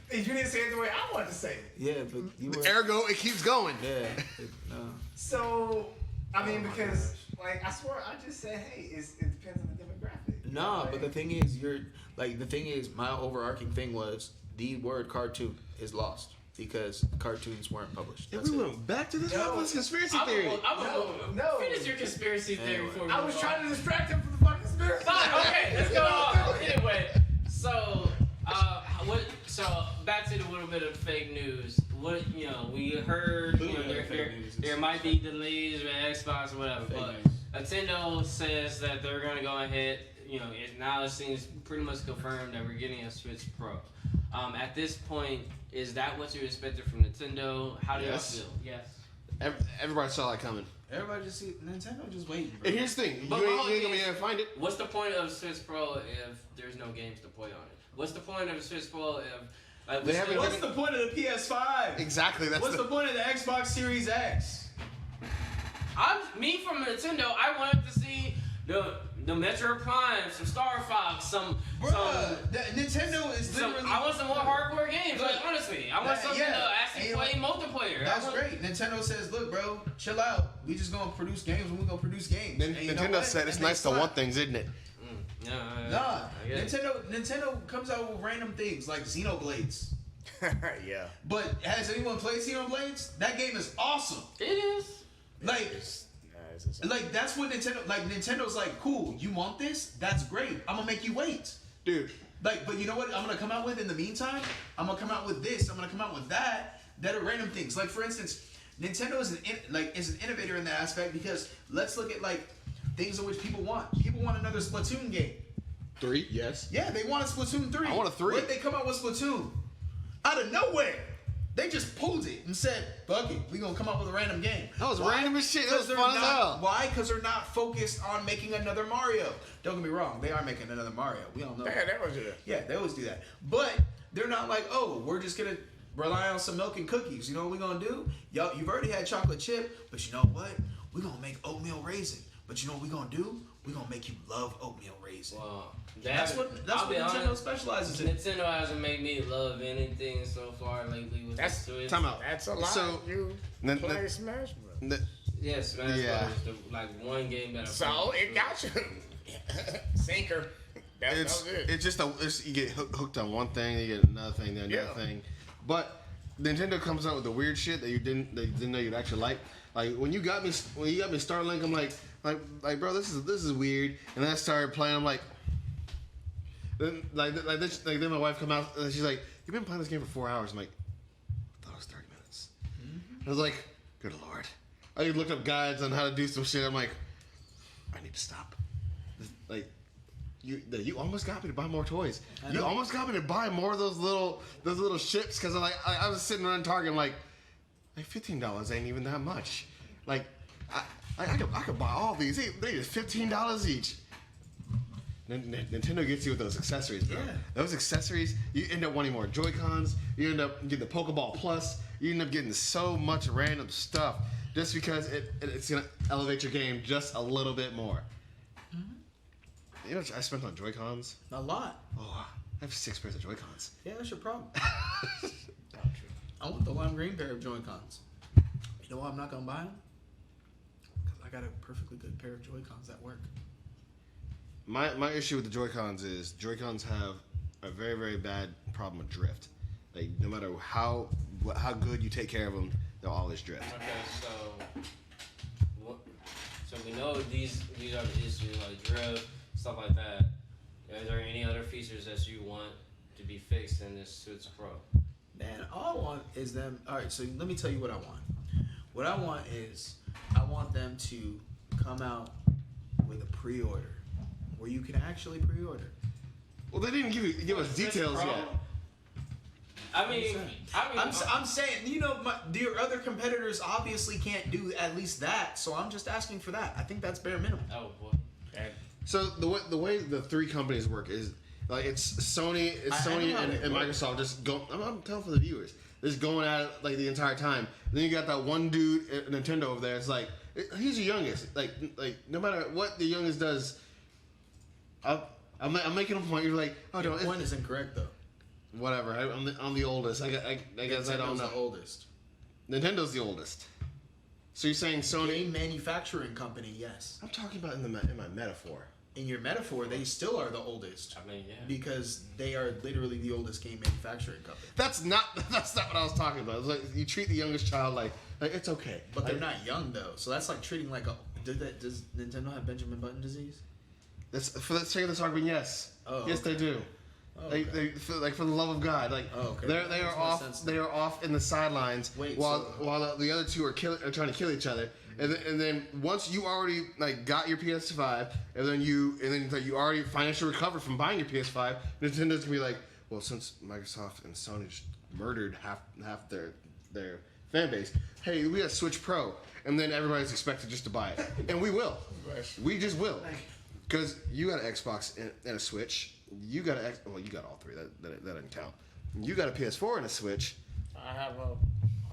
If you didn't say it the way I wanted to say it. Yeah, but you were. Ergo, it keeps going. Yeah. No. So, I mean, because, like, I swear I just said, hey, it depends on the demographic. No, Like, but the thing is, my overarching thing was the word cartoon is lost because cartoons weren't published. And That's we it. went back to this No. conspiracy theory. No. Finish your conspiracy theory Anyway. before we I was move trying on. to distract him from the fucking conspiracy. Fine, okay, let's go on. Anyway, so so back to the little bit of fake news. What we heard there might be delays with Xbox or whatever, Fake but Nintendo says that they're gonna go ahead. Now it seems pretty much confirmed that we're getting a Switch Pro. At this point, is that what you expected from Nintendo? How do Yes. y'all feel? Yes. Everybody saw that coming. Everybody just see Nintendo just waiting. Bro. And here's the thing. But You my ain't whole gonna thing be is- able to find it. What's the point of Switch Pro if there's no games to play on it? What's the point of Switch Pro if They haven't What's the point of the PS5? Exactly. That's What's the point of the Xbox Series X? Me from Nintendo, I wanted to see the Metro Prime, some Star Fox, some Nintendo is literally. I want some more hardcore games. Like honestly, I want something to actually and play multiplayer. That's great. Nintendo says, "Look, bro, chill out. We just gonna produce games when we gonna produce games." And you know Nintendo what? said it's And they nice to slap. want things, isn't it? Nah, I guess. Nintendo comes out with random things like Xenoblades. Yeah. But has anyone played Xenoblades? That game is awesome. It is. Like that's what Nintendo's like, cool, you want this? That's great. I'm gonna make you wait. Dude. Like, but you know what I'm gonna come out with in the meantime? I'm gonna come out with this, I'm gonna come out with that are random things. Like for instance, Nintendo is an innovator in that aspect because let's look at like things in which people want. People want another Splatoon game. 3? Yes. Yeah, they want a Splatoon 3. I want a 3. Where'd they come out with Splatoon? Out of nowhere. They just pulled it and said, fuck it, we gonna come up with a random game. That was Why? random as shit. That was 'Cause fun they're as not- hell. Why? Because they're not focused on making another Mario. Don't get me wrong, they are making another Mario. We all know Yeah, that. that was it. Yeah, they always do that. But they're not like, oh, we're just gonna rely on some milk and cookies. You know what we're gonna do? Yo, you've already had chocolate chip, but you know what? We're gonna make oatmeal raisin. But you know what we're gonna do? We're gonna make you love oatmeal raisin. Well, That's what I'll be Nintendo honest, specializes in. Nintendo hasn't made me love anything so far lately with That's- the Switch. Time out. That's a lot. So, You N- play N- Smash Bros. Yes, Smash Yeah. Bros. The, like one game that I So played. it got you. Sinker. That It's was it. it's just you get hooked on one thing, you get another thing, then another Yeah. thing. But Nintendo comes out with the weird shit that you didn't know you'd actually like. Like when you got me Starlink, I'm like bro, this is weird. And then I started playing. I'm like, then then my wife come out and she's like, you've been playing this game for 4 hours. I'm like, I thought it was 30 minutes. I was like, good lord. I looked up guides on how to do some shit. I'm like, I need to stop. Like, you almost got me to buy more toys. You almost got me to buy more of those little ships because I was sitting around Target. I'm like, Like $15 ain't even that much. Like I could buy all these. They just $15 each. Nintendo gets you with those accessories, bro. Yeah. Those accessories, you end up wanting more Joy-Cons. You end up getting the Pokeball Plus. You end up getting so much random stuff just because it's gonna elevate your game just a little bit more. You know what I spent on Joy-Cons? A lot. Oh, I have 6 pairs of Joy-Cons. Yeah, that's your problem. I want the lime green pair of Joy-Cons. You know why I'm not gonna buy them? Because I got a perfectly good pair of Joy-Cons that work. My issue with the Joy-Cons is Joy-Cons have a very, very bad problem with drift. Like, no matter how good you take care of them, they'll always drift. Okay, so we know these are the issues like drift, stuff like that. Is there any other features that you want to be fixed in this Switch Pro? Man, all I want is them. All right, so let me tell you what I want. What I want is I want them to come out with a pre-order where you can actually pre-order. Well, they didn't give us details Pro? yet. I'm saying, you know, your other competitors obviously can't do at least that, so I'm just asking for that. I think that's bare minimum. Oh boy. So the way the 3 companies work is like it's Sony, and Microsoft just go. I'm telling for the viewers, just going at it like the entire time. Then you got that one dude at Nintendo over there. It's like he's the youngest. Like no matter what the youngest does, I'm making a point. You're like, oh no, Your point is incorrect though. whatever. I'm the oldest. I guess I don't know. The oldest. Nintendo's the oldest. So you're saying Sony? Game manufacturing company, yes. I'm talking about in my metaphor. In your metaphor, they still are the oldest. I mean, yeah. Because they are literally the oldest game manufacturing company. That's not what I was talking about. It's like you treat the youngest child like it's okay. But they're not young though, so that's like treating like a. Does Nintendo have Benjamin Button disease? That's for the sake of this argument, yes. Oh, yes, okay. they do. Oh, They okay. for the love of God, like okay. they That are makes more off. sense They are off in the sidelines Wait, while the other two are trying to kill each other. And then once you already like got your PS5, and then you already financially recovered from buying your PS5, Nintendo's gonna be like, well, since Microsoft and Sony just murdered half their fan base, hey, we got Switch Pro, and then everybody's expected just to buy it, and we will, we just will, because you got an Xbox and a Switch, you got you got all 3. That doesn't count. You got a PS4 and a Switch. I have all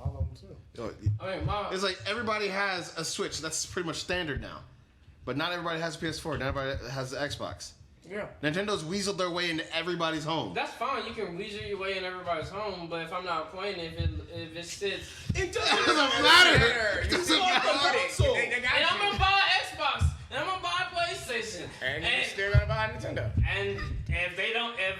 of them too. I mean, It's like everybody has a Switch. That's pretty much standard now. But not everybody has a PS4. Not everybody has the Xbox. Yeah. Nintendo's weaseled their way into everybody's home. that's fine. You can weasel your way in everybody's home, but if I'm not playing, if it sits, It It doesn't matter. It doesn't matter. console. They got and I'm you. gonna buy Xbox, and I'm gonna buy PlayStation, And you're still gonna buy Nintendo. and if they don't, if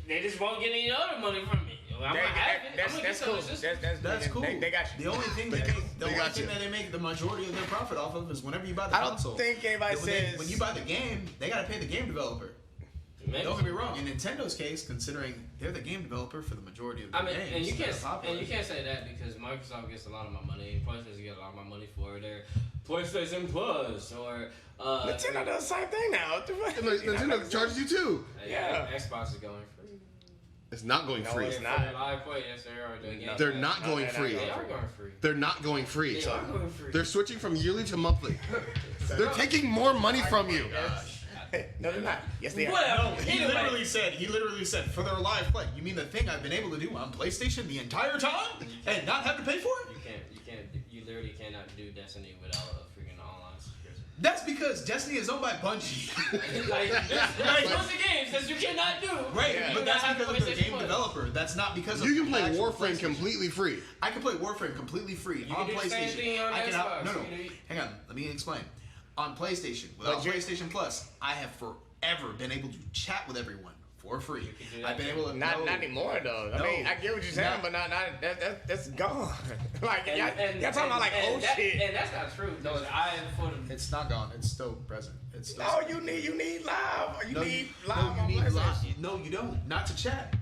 they just won't get any other money from me, I'm gonna have it. I'm gonna get That's some cool. of this. That's cool. They got you. The only thing They got you. that they make the majority of their profit off of is whenever you buy the I don't console. think anybody says When you buy the game, they gotta pay the game developer. Maybe. Don't get me wrong. In Nintendo's case, considering they're the game developer for the majority of their I mean, games, and you that can't are popular. say that because Microsoft gets a lot of my money, PlayStation gets a lot of my money for their PlayStation Plus or Nintendo does the same thing now. What the fuck? Nintendo charges you too. Yeah. Xbox is going free. It's not going No, free. it's For not. their live play, yes, they are doing it. They're not going they're not free. They are going free. They're not going free. They are going free. They're switching from yearly to monthly. They're taking more money from you. No, they're not. Yes, they are. Whatever. He Anyway. literally said for their live play. You mean the thing I've been able to do on PlayStation the entire time and not have to pay for it? You literally cannot do Destiny without a freaking online subscription. That's because Destiny is owned by Bungie. Like, there's tons of games that you cannot do. Right, Yeah. but You that's gotta have because of the PlayStation game Plus. developer. That's not because of You can play actual Warframe PlayStation. completely free. I can play Warframe completely free You on can do the same PlayStation. thing on I can Xbox. no, You know, hang on. Let me explain. On PlayStation, without PlayStation Plus, I have forever been able to chat with everyone for free. do that I've been too. able to Not anymore though. I No. mean, I get what you're saying, Not- but not that's gone. Like And- y'all and- talking about like and old that- shit. And that's not true. No, I for the It's not gone. It's still present. It's still. No, you need live. You need live no, on you need PlayStation. live. No, you don't. Not to chat.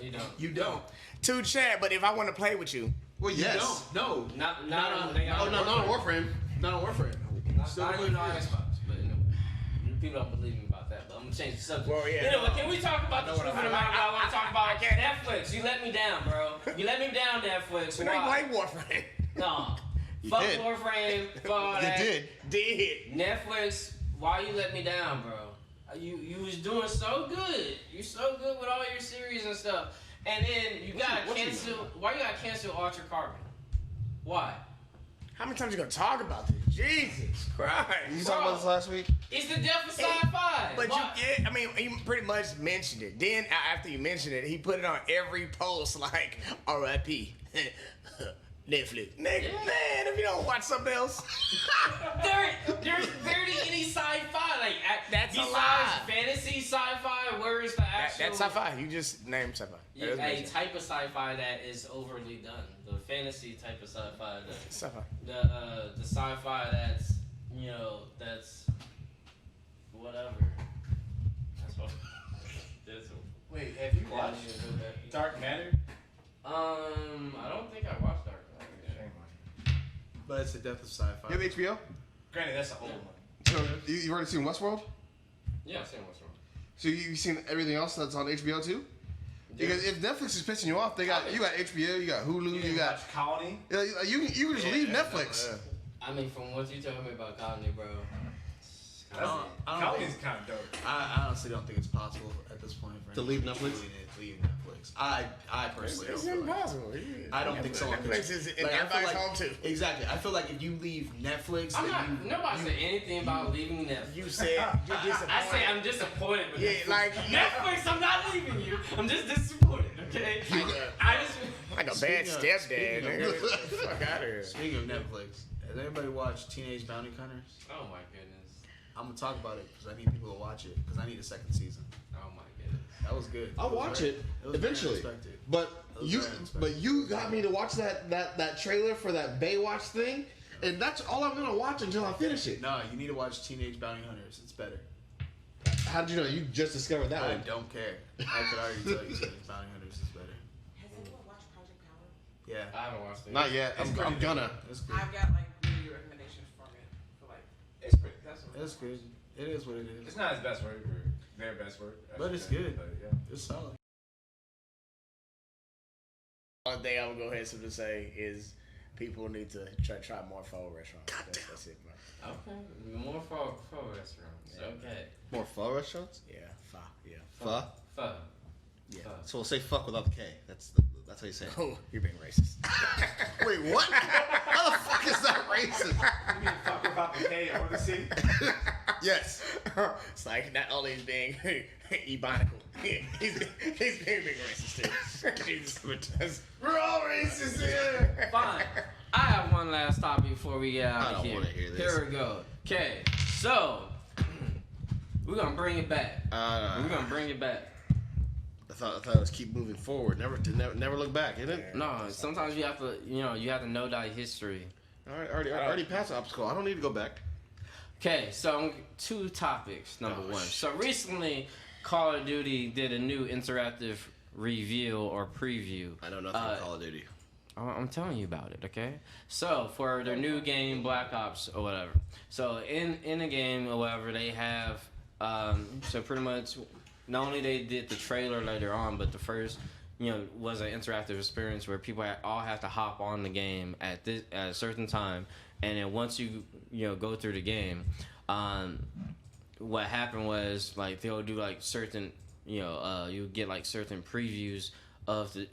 you don't. You don't. To chat, but if I want to play with you, Well, you Yes. don't. No. Not on. Oh no, not on Warframe. Not on Warframe. Not Still even play on free. Xbox, but people don't believe me about that. But I'm I'm changing the subject. Well, yeah, Anyway, can we talk about the truth of the matter? I want to talk about Netflix. You let me down, bro. You let me down, Netflix. We don't Why? play Warframe. No. You Fuck did. Warframe. Fuck all You that. Did. Netflix, why you let me down, bro? You was doing so good. You so good with all your series and stuff. And then you gotta cancel. Why you gotta cancel Altered Carbon? Why? How many times you gonna talk about this? Jesus Christ. You talked about this last week? It's the death of sci-fi. But Why? I mean, he pretty much mentioned it. Then after you mentioned it, he put it on every post like R.I.P. Netflix. Nigga, man, if you don't watch something else. There's barely any sci-fi. Like That's a besides lie. fantasy sci-fi, where is the actual? That's sci-fi. You just named sci-fi. Yeah, a type of sci-fi that is overly done. The fantasy type of sci-fi. Sci-fi. The sci-fi that's that's whatever. That's what. That's what. Wait, have you watched Dark Matter? I don't think I watched Dark Matter. But it's the death of sci-fi. You have HBO? Granted, that's an old one. So you already seen Westworld? Yeah, I've seen what's wrong. So you've seen everything else that's on HBO too? Because if Netflix is pissing you off, you got HBO, you got Hulu, you got Colony. you can just leave Netflix. I mean, from what you told me about Colony, bro. I don't Colony's think- kind of dope. I honestly don't think it's possible at this point for To leave anyone Netflix? Leave Netflix. I personally It's don't feel like impossible. I don't think someone could. Netflix is in Like, I feel everybody's like- home too. Exactly. I feel like if you leave Netflix, I'm then not. Nobody said anything about leaving Netflix. You said you're disappointed. I say I'm disappointed with Yeah, Netflix. like Netflix, I'm not leaving you. I'm just disappointed, okay? I just. like a Speaking bad of- stepdad. speaking of- Nigga. Fuck out of here. Speaking of Netflix, has anybody watched Teenage Bounty Hunters? Oh my goodness. I'm gonna talk about it because I need people to watch it because I need a second season. Oh my goodness. That was good. I'll watch it was eventually. very unexpected. But It was you very unexpected. but you got me to watch that trailer for that Baywatch thing, and that's all I'm gonna watch until I finish it. No, you need to watch Teenage Bounty Hunters. It's better. How did you know? You just discovered that I one. don't care. I could already tell you Teenage Bounty Hunters is better. Has anyone watched Project Power? Yeah. I haven't watched it. Not yet. I'm gonna. It's good. I've got like really good recommendations from it. For like, It's pretty. that's what It's good. It is what it is. It's not his best work or their best work. I But should it's say, good. But yeah. It's solid. One thing I would go ahead and say is people need to try more pho restaurants. That's it, bro. Okay. More pho restaurants. Okay. More pho restaurants? Yeah, pho. Yeah. Pho? Pho. Yeah. Pho. So we'll say fuck without the K. That's how you say it. Oh, you're being racist. Wait, what? How the fuck is that racist? You mean fuck without the K or the C? Yes. It's like not only is being ebonical, he's being racist too. Jesus, we're all racist here. Fine. I have one last topic before we get out I of don't here. wanna hear this. Here we go. Okay. So we're gonna bring it back. We're gonna bring it back. I thought it was keep moving forward. Never look back, isn't it? No, sometimes you have to know that history. All right, already passed the obstacle. I don't need to go back. Okay, so 2 topics. Number one. So recently, Call of Duty did a new interactive review or preview. I know nothing about Call of Duty. I'm telling you about it, okay? So for their new game, Black Ops or whatever. So in the game or whatever, they have so pretty much not only they did the trailer later on, but the first was an interactive experience where people all have to hop on the game at a certain time, and then once you go through the game, what happened was like they'll do like certain you get like certain previews of the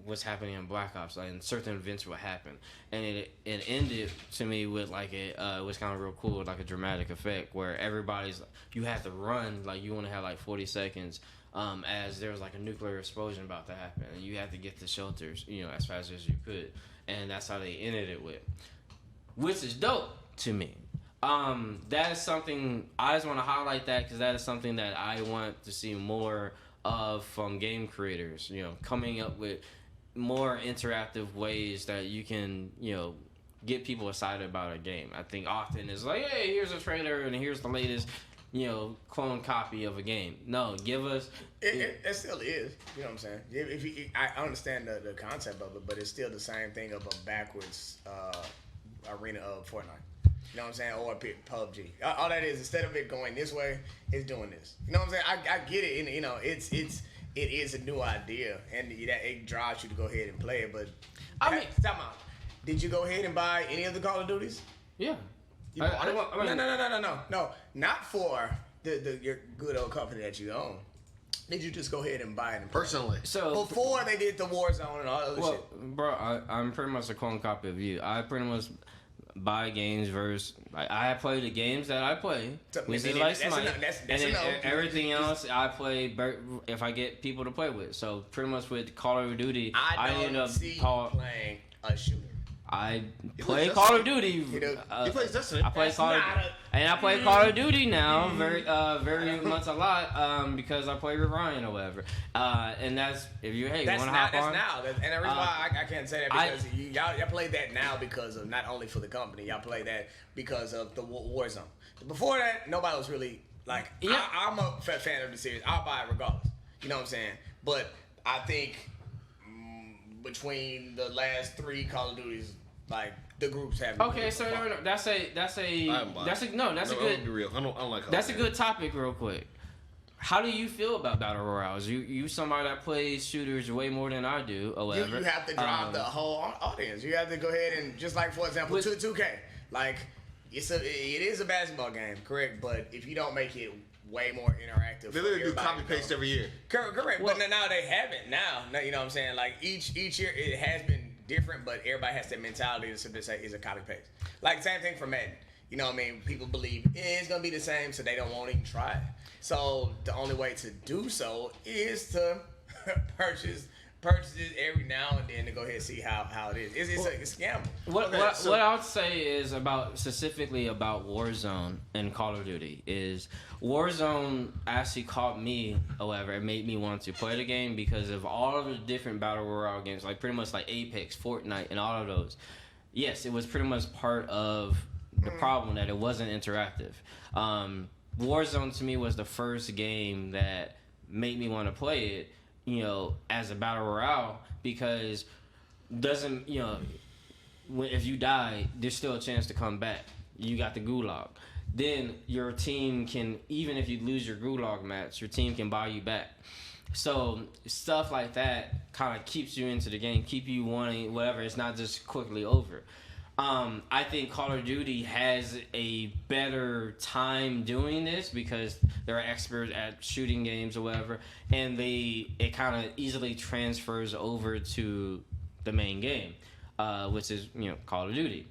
what's happening in Black Ops, like, and certain events will happen, and it ended to me with like it was kind of real cool, like a dramatic effect where everybody's you have to run, like you want to have like 40 seconds as there was like a nuclear explosion about to happen, and you had to get to shelters as fast as you could, and that's how they ended it with, which is dope to me. That is something I just want to highlight that because that is something that I want to see more of from game creators, coming up with more interactive ways that you can, get people excited about a game. I think often it's like, hey, here's a trailer and here's the latest, clone copy of a game. No, give us. It still is. You know what I'm saying? If I understand the concept of it, but it's still the same thing of a backwards arena of Fortnite. You know what I'm saying? Or pick PUBG. All that is, instead of it going this way, it's doing this. You know what I'm saying? I get it. And, you know, it is a new idea, and it drives you to go ahead and play it. But stop out. Did you go ahead and buy any of the Call of Duties? Yeah. You bought it? No. Not for your good old company that you own. Did you just go ahead and buy it in Personally. So before they did the Warzone and all that other shit? Bro, I'm pretty much a clone copy of you. I pretty much buy games versus I play the games that I play. Which is like Smite, and then everything else I play if I get people to play with. So pretty much with Call of Duty, I end up playing a shooter. I play Call of Duty. He plays Destiny. I play Call of Duty now very much a lot because I play with Ryan or whatever. And that's if you want to hop on. That's now. And the reason why I can't say that because y'all play that now because of not only for the company. Y'all play that because of the Warzone. Before that, nobody was really like. Yeah. I'm a fan of the series. I'll buy it regardless. You know what I'm saying? But I think between the last 3 Call of Duties, like the groups have. Okay, so no, that's a good topic. Real quick, how do you feel about battle royales? You somebody that plays shooters way more than I do, or whatever. You have to drive the whole audience. You have to go ahead and just like for example, 2K, like it is a basketball game, correct? But if you don't make it way more interactive. They literally do copy paste every year. Correct. Well, but now they haven't. Now, you know what I'm saying? Like each year it has been different, but everybody has that mentality to simply say it's a copy paste. Like same thing for Madden. You know what I mean? People believe it's gonna be the same, so they don't want to even try it. So the only way to do so is to purchase it every now and then to go ahead and see how it is. It's a scam. What I would say is specifically about Warzone and Call of Duty is Warzone actually caught me, however, it made me want to play the game because of all of the different battle royale games, like pretty much like Apex, Fortnite, and all of those. Yes, it was pretty much part of the problem that it wasn't interactive. Warzone to me was the first game that made me want to play it, you know, as a battle royale because if you die, there's still a chance to come back. You got the gulag. Then your team can, even if you lose your gulag match, your team can buy you back. So stuff like that kind of keeps you into the game, keep you wanting whatever. It's not just quickly over. I think Call of Duty has a better time doing this because they're experts at shooting games or whatever, and it kind of easily transfers over to the main game, which is Call of Duty,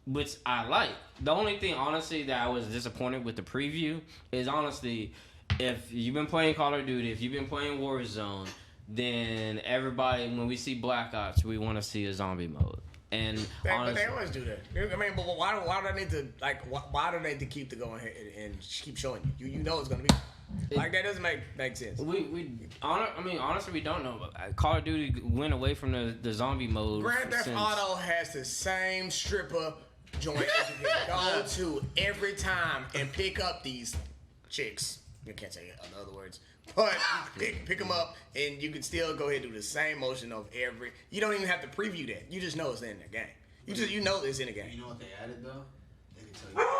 which I like. The only thing honestly that I was disappointed with the preview is honestly, if you've been playing Call of Duty, if you've been playing Warzone, then everybody when we see Black Ops, we want to see a zombie mode. And but they always do that. I mean, but why do they need to why do they need to keep the going and keep showing you? You know it's gonna be like that doesn't make sense. Honestly, we don't know. Call of Duty went away from the zombie mode. Grand Theft Auto has the same stripper joint that you can go to every time and pick up these chicks. You can't say it in other words. But pick them up, and you can still go ahead and do the same motion of every. You don't even have to preview that. You just know it's in the game. You know it's in the game. You know what they added though? They can tell you.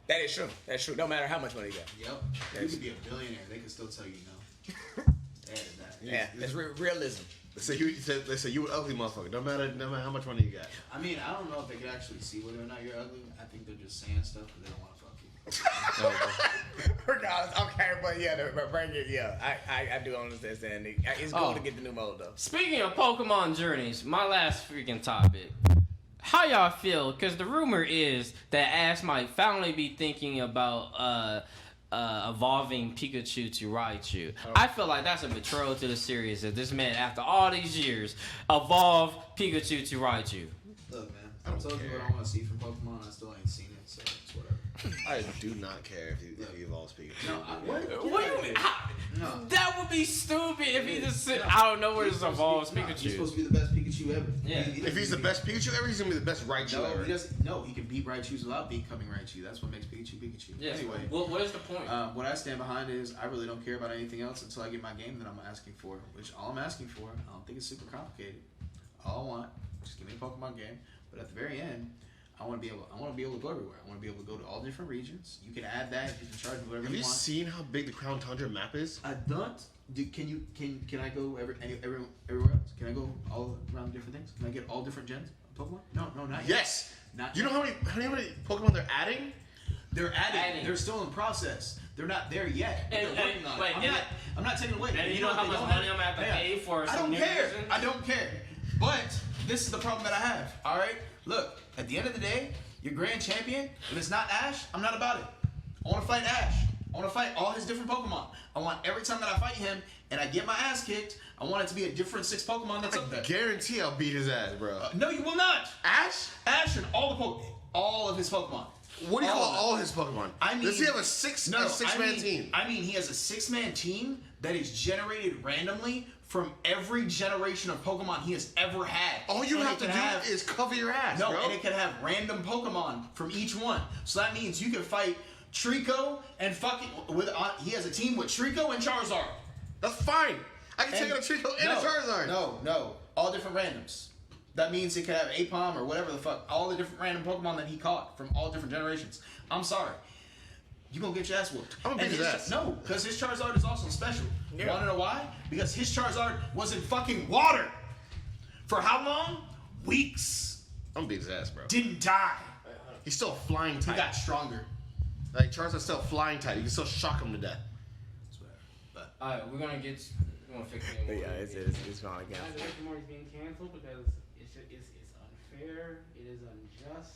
That is true. That's true. No matter how much money you got. Yep. You could be a billionaire. They can still tell you no. They added that. Yeah, that's realism. They say you an ugly motherfucker. No matter how much money you got. I mean, I don't know if they could actually see whether or not you're ugly. I think they're just saying stuff because they don't want to fuck you. Regardless, okay, but I do understand. It's cool to get the new mode though. Speaking of Pokemon journeys, my last freaking topic. How y'all feel? Because the rumor is that Ash might finally be thinking about evolving Pikachu to Raichu. I feel like that's a betrayal to the series that this man, after all these years, evolved Pikachu to Raichu. Look, man, I told you what I want to see from Pokemon. I still ain't seen it, so it's whatever. I do not care if he evolves Pikachu. No, what do you mean? No. That would be stupid if he just out of nowhere just evolves Pikachu. He's supposed to be the best Pikachu ever. Yeah. If he's the best Pikachu ever, he's gonna be the best Raichu ever. He can beat Raichus without becoming Raichu. That's what makes Pikachu Pikachu. Yeah. Anyway, well, what is the point? What I stand behind is I really don't care about anything else until I get my game that I'm asking for. Which all I'm asking for, I don't think it's super complicated. All I want, just give me a Pokemon game. But at the very end, I want to be able to go everywhere. I want to be able to go to all different regions. You can add that. You can charge me whatever Have you you want. seen how big the Crown Tundra map is? I don't. Can I go everywhere else? Can I go all around different things? Can I get all different gens of Pokemon? No, not yet. Yes. Not You yet. know how many Pokemon they're adding? They're adding. They're still in process. They're not there yet. They're working on it. I'm not taking away. And you know how much money I'm gonna have to pay for I some don't new care. version? I don't care. But this is the problem that I have. All right. Look. At the end of the day, your grand champion. If it's not Ash, I'm not about it. I want to fight Ash. I want to fight all his different Pokemon. I want every time that I fight him and I get my ass kicked, I want it to be a different 6 Pokemon that's up there. Guarantee I'll beat his ass, bro. No, you will not. Ash? Ash and all of his Pokemon. What do you call of them. all his Pokemon? I mean, does he have a six-man team? I mean, he has a 6-man team that is generated randomly from every generation of Pokemon he has ever had. All you And have it to can do is cover your ass, No, bro. and it can have random Pokemon from each one. So that means you can fight Trico and he has a team with Trico and Charizard. That's fine. I can take out a Trico and a Charizard. No. All different randoms. That means it could have Apom or whatever the fuck. All the different random Pokemon that he caught from all different generations. I'm sorry. You gonna get your ass whooped. I'm gonna beat his ass. No, because his Charizard is also special. Yeah. You wanna know why? Because his Charizard was in fucking water. For how long? Weeks. I'm gonna beat his ass, bro. Didn't die. He's still a flying He type. got stronger. Like Charizard's still a flying type. You can still shock him to death. Alright, we're gonna fix it. Yeah, it's fine. Rick and Morty's being canceled because it's unfair, it is unjust,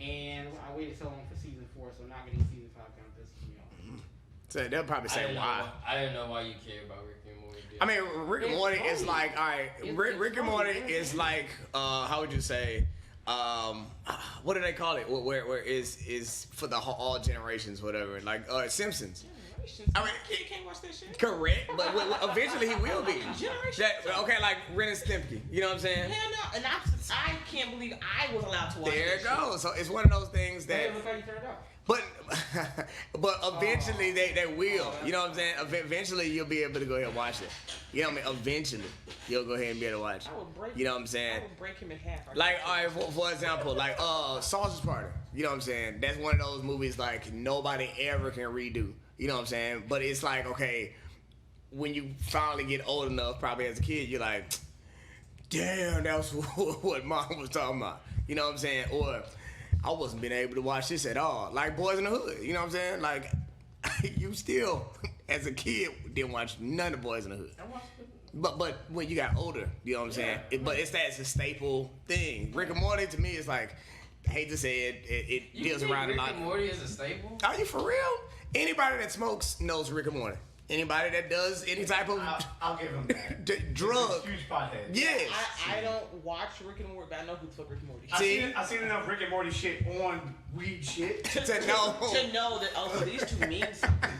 and I waited so long for season 4, so not getting season 5 kind of pisses me off. So they'll probably say why. I didn't know why you care about Rick and Morty. I mean, Rick and It's Morty funny. is like, all right, Rick and Morty is like, how would you say, what do they call it? Where is for the all generations, whatever. Like Simpsons. I mean, You can't watch that shit. correct, but eventually he will be. Generation. Okay, like Ren and Stimpy. You know what I'm saying? Hell no, and I can't believe I was allowed to watch There that it shit. goes. So it's one of those things that. Look how you turned out. But eventually they will. You know what I'm saying? Eventually you'll be able to go ahead and watch it. You know what I mean? Eventually you'll go ahead and be able to watch it. I would break. You know what I'm saying? I would break him in half. Like, all right, for example, like Sausage Party. You know what I'm saying? That's one of those movies like nobody ever can redo. You know what I'm saying? But it's like, okay, when you finally get old enough, probably as a kid, you're like, damn, that's what mom was talking about. You know what I'm saying? Or I wasn't being able to watch this at all. Like Boys in the Hood. You know what I'm saying? Like, you still, as a kid, didn't watch none of Boys in the Hood. But when you got older, you know what I'm saying? But it's a staple thing. Rick and Morty, to me, is like, I hate to say it, it deals around a lot. Rick and Morty is a staple? Are you for real? Anybody that smokes knows Rick and Morty. Anybody that does any type of I'll give him that. drug, Huge pothead. yes. I don't watch Rick and Morty, but I know who the fuck Rick and Morty. See? I've seen enough Rick and Morty shit on weed shit. To know. To know that also these two mean something.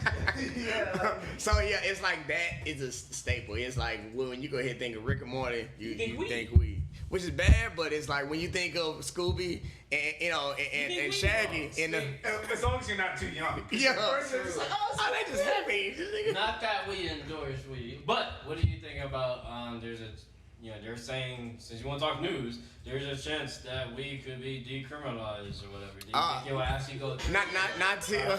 So yeah, it's like that is a staple. It's like when you go ahead and think of Rick and Morty, you think weed. think weed, which is bad. But it's like when you think of Scooby and and weed. Shaggy in the As long as you're not too young. yeah, It's like, oh, they just happy. Not that we endorse weed, but what do you think about they're saying, since you want to talk news, there's a chance that weed could be decriminalized or whatever. Do you think you'll actually go through Not till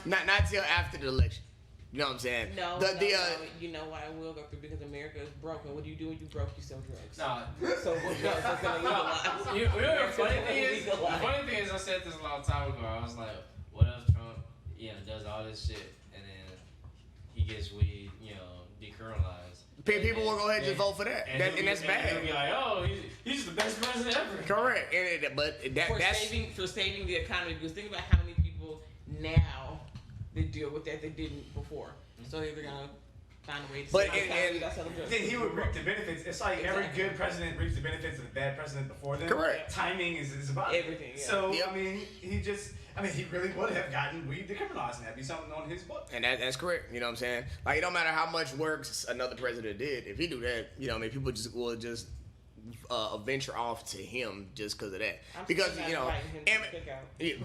not till after the election. You know what I'm saying? No, The you know why I will go through, because America is broken. What do you do when you broke? You sell drugs. Nah. So what drugs are gonna legalize? You know the funny thing is, Legalize. I said this a long time ago. I was like, what if Trump, does all this shit and then he gets weed, decriminalized? people will go ahead and just vote for that, and that's He'll bad. be like, oh, he's the best president ever. Correct, but that's for saving the economy, because think about how many people now that deal with that didn't before. So they're gonna find a way to But save the and- economy. That's how they're doing. Then he would reap the benefits. It's like every Exactly. good president reaps the benefits of the bad president before them. Correct. Timing is about it. Everything, yeah. So, Yep. I mean, he really would have gotten weed decriminalized, and that'd be something on his book. And that's correct. You know what I'm saying? Like, it don't matter how much work another president did. If he do that, people will just venture off to him just because of that. I'm because still not inviting him to the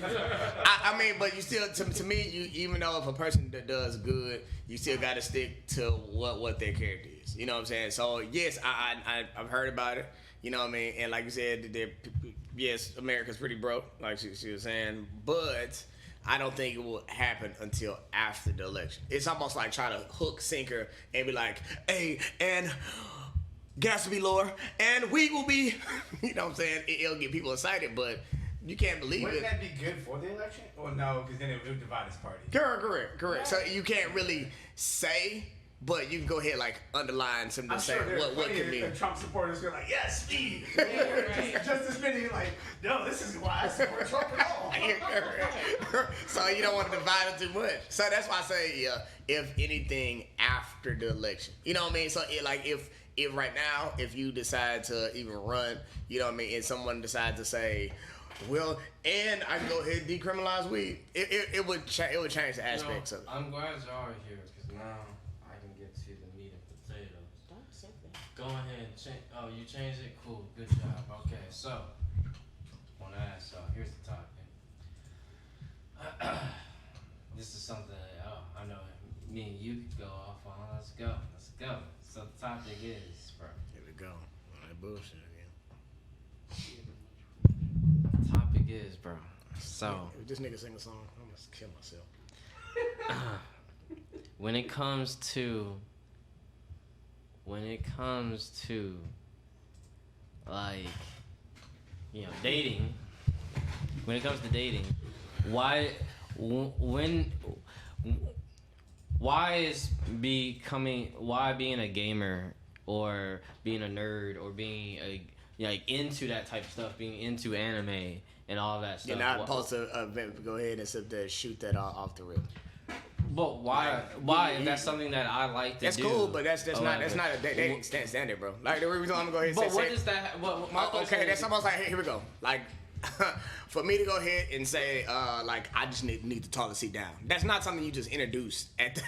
cookout. I mean, but you still, to me, you even though if a person that does good, you still got to stick to what their character is. You know what I'm saying? So yes, I've heard about it. You know what I mean? And like you said, yes, America's pretty broke, like she was saying, but I don't think it will happen until after the election. It's almost like trying to hook sinker and be like, hey, and gas will be lower, and wheat will be, you know what I'm saying? It'll get people excited, but you can't believe Wouldn't it. that be good for the election? Or no, because then it would divide his party. Correct. So you can't really say, but you can go ahead like underline some to say what could be. Trump supporters are like, yes, me. Just as many like, no, this is why I support Trump at all. So you don't want to divide it too much. So that's why I say, if anything after the election, you know what I mean? So if right now, if you decide to even run, you know what I mean, and someone decides to say, well, and I can go ahead and decriminalize weed, it would change the aspects of it. I'm glad y'all are here because now I can get to the meat and potatoes. Don't say that. Go ahead and change. Oh, you changed it? Cool. Good job. Okay, so I want to ask y'all. Here's the topic. This is something that I know me and you could go off on. Let's go. So the topic is, bro. Here we go. All that bullshit again. Topic is, bro. So If this nigga sing a song, I'm gonna kill myself. when it comes to like, you know, dating, when it comes to dating, why being a gamer or being a nerd or being into that type of stuff, being into anime and all that stuff? You're not supposed to go ahead and sit there and shoot that off the rip. But why? If that's something that I like to do. That's cool, but that's not a dating standard, bro. Like the reason I'm gonna go ahead and But say. what is that? My question Okay, is, that's almost like here we go. Like for me to go ahead and say like I just need to talk to sit down. That's not something you just introduce at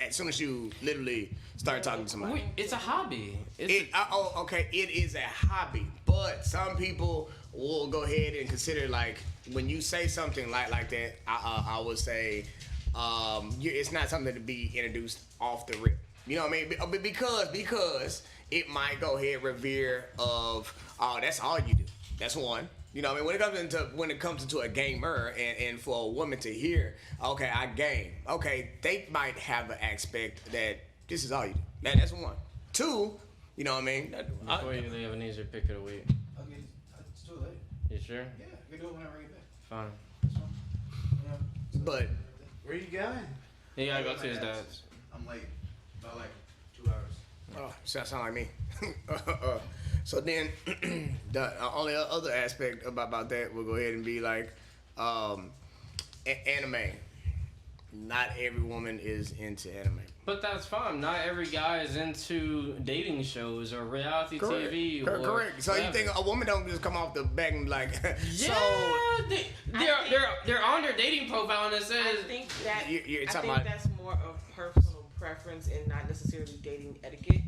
as soon as you literally start talking to somebody. It's a hobby. Okay, it is a hobby, but some people will go ahead and consider like when you say something like that. I would say. It's not something to be introduced off the rip. You know what I mean? Because it might go ahead revere of, oh, that's all you do. That's one. You know what I mean? When it comes into a gamer and for a woman to hear, okay, I game. Okay, they might have an aspect that this is all you do. That's one. Two, you know what I mean? Before you leave, Ebenezer, pick of the week. Okay, it's too late. You sure? Yeah, we can do it whenever I get back. Fine. But Where you going? He gotta go to his dad's. I'm late. About like 2 hours. oh, sound like me. So then, the only other aspect about that will go ahead and be like anime. Not every woman is into anime. But that's fine. Not every guy is into dating shows or reality TV. Or Correct. So whatever. you think a woman don't just come off the back and be like, Yeah, so they're on their dating profile and it I says think that You're I talking think about- that's more of personal preference and not necessarily dating etiquette.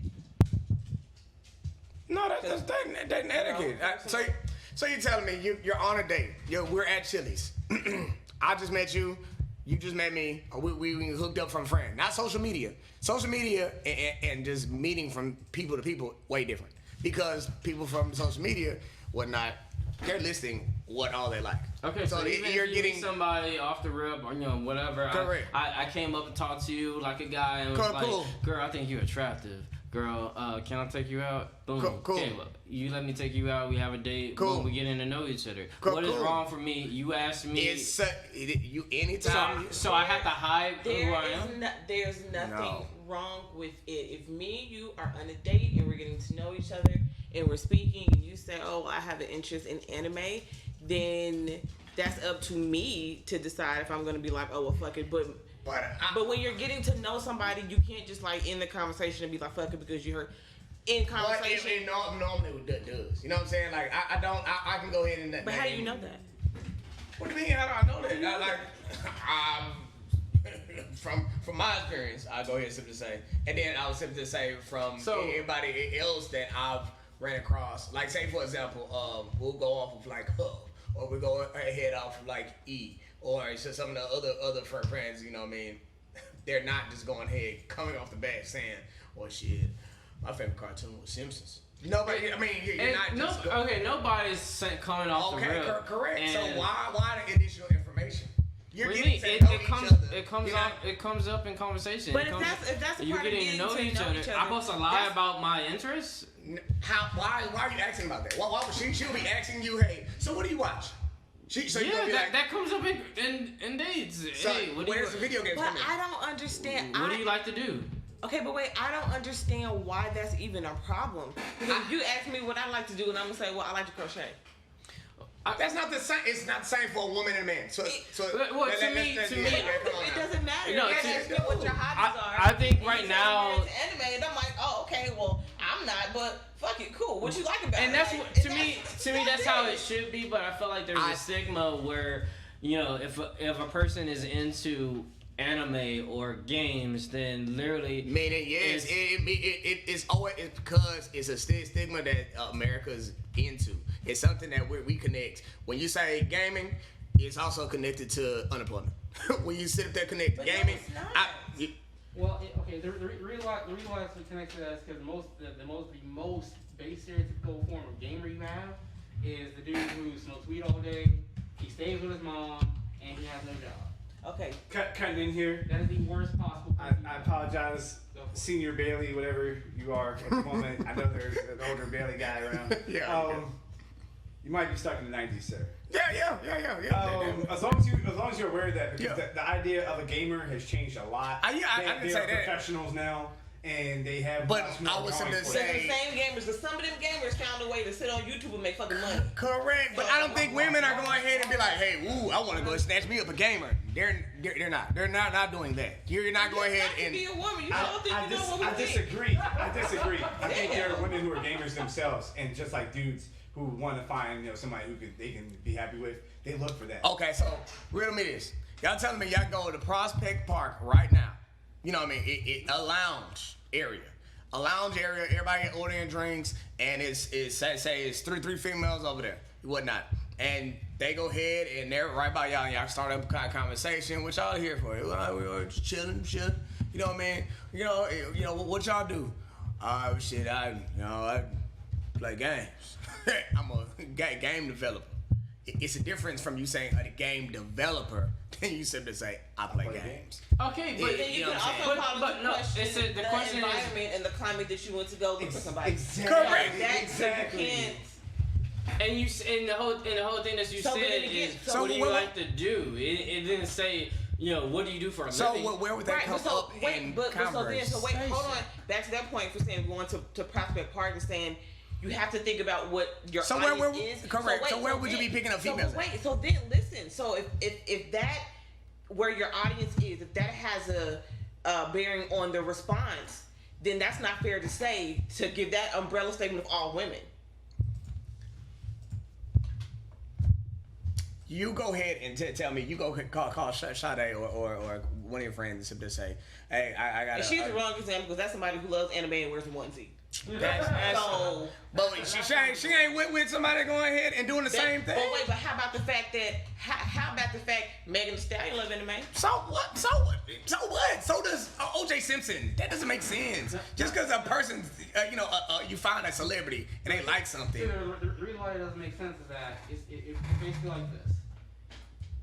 no, that's dating etiquette. So you're telling me you're on a date. We're at Chili's. I just met you. You just met me. We hooked up from friend. Not social media. Social media and just meeting from people to people way different. Because people from social media they're listing what all they like. okay. So even you're if you getting meet somebody off the rip or whatever. Correct. I came up and talked to you like a guy and was Cool. like, girl, I think you're attractive. Girl, can I take you out? Boom. Cool. Okay, look, you let me take you out. We have a date. Cool. Boom, we get in to know each other. Cool. What is wrong for me? You asked me. it's you anytime. So I have to hide who I am? There's nothing No. wrong with it. If me and you are on a date and we're getting to know each other and we're speaking and you say, oh, I have an interest in anime, then that's up to me to decide if I'm going to be like, oh, well, fuck it. But when you're getting to know somebody, you can't just like end the conversation and be like, fuck it, because you heard in conversation. But normally it does. You know what I'm saying? Like I can go ahead and. But how do you know that? What do you mean? How do I know that? From my experience, I go ahead and simply say, and then I'll simply say from everybody else that I've ran across. Like say for example, we'll go off of like Hub, or we go ahead off of like E, or it's just some of the other friends. You know what I mean? They're not just going ahead coming off the bat saying, "Well, shit, my favorite cartoon was Simpsons." Nobody. I mean, you're not just. Nobody's coming off the rip. Correct. And So why the initial information? You're what do you getting mean? to know each other. It comes up in conversation. But if that's the you're part of getting to know each other. I'm supposed to lie about my interests? Why are you asking about that? Why would she'll be asking you, hey, so what do you watch? So that comes up in dates. So hey, where's the video games But come in? I don't understand. What do you like to do? Okay, but wait, I don't understand why that's even a problem. Because you ask me what I like to do, and I'm gonna say, well, I like to crochet. That's not the same. It's not the same for a woman and a man. To me, it doesn't matter. No, You ask me what your hobbies are. I think and right you now. tell me it's anime, and I'm like, oh, okay, well, I'm not, but fuck it, cool. What you like about it? And that's Like, what to me that's how it should be. But I feel like there's a stigma where if a person is into anime or games, then literally meaning yes, it's always because it's a stigma that America's into. It's something that we connect. When you say gaming, it's also connected to unemployment. When you sit up there connect gaming, the reason why it's connected to that is because the most base stereotypical form of gamer you have is the dude who smokes weed all day, he stays with his mom, and he has no job. Okay. Cutting in here. That is the worst possible. I apologize, Senior Bailey, whatever you are at the moment. I know there's an older Bailey guy around. You might be stuck in the 90s, sir. Yeah. As long as you're aware of that, because the idea of a gamer has changed a lot. I didn't say are that. Professionals now, and they have. But much more I was going gonna for So them. the same gamers, because some of them gamers found a way to sit on YouTube and make fucking money. Correct, but I don't think women are going ahead and be like, "Hey, ooh, I want to go snatch me up a gamer." They're not. They're not doing that. You're not going ahead and. Be a woman. You don't think you know what we I think. disagree. I think there are women who are gamers themselves, and just like dudes who want to find somebody who they can be happy with, they look for that. Okay, so riddle me this. Y'all telling me y'all go to Prospect Park right now. You know what I mean? A lounge area. Everybody ordering drinks, and it's say it's three females over there, whatnot, and they go ahead and they're right by y'all. And y'all start up a conversation. What y'all here for? We're just chilling, shit. You know what I mean? You know what y'all do? Shit, I play games. I'm a game developer. It's a difference from you saying a game developer than you simply say I play games. Okay, but then you can also but no, question the question is environment and the climate that you went to go look for somebody. Correct. Exactly. And the whole thing that you said is so what do you like to do? It didn't say what do you do for a living? So where would that come up in conversation? So hold on. Back to that point for saying going to Prospect Park and saying you have to think about what your audience is. Correct. So where would you be picking up females? So then listen. So if that where your audience is, if that has a bearing on the response, then that's not fair to say to give that umbrella statement of all women. You go ahead and tell me. You go call Sade or one of your friends to say, "Hey, I got." She's the wrong example because that's somebody who loves anime and wears a onesie. So, but she ain't with somebody going ahead and doing the same thing. But how about the fact that Megan Thee Stallion love anime? So what? So does O.J. Simpson. That doesn't make sense. Just because a person, you find a celebrity and they like something. The reason why it doesn't make sense is that it's basically like this.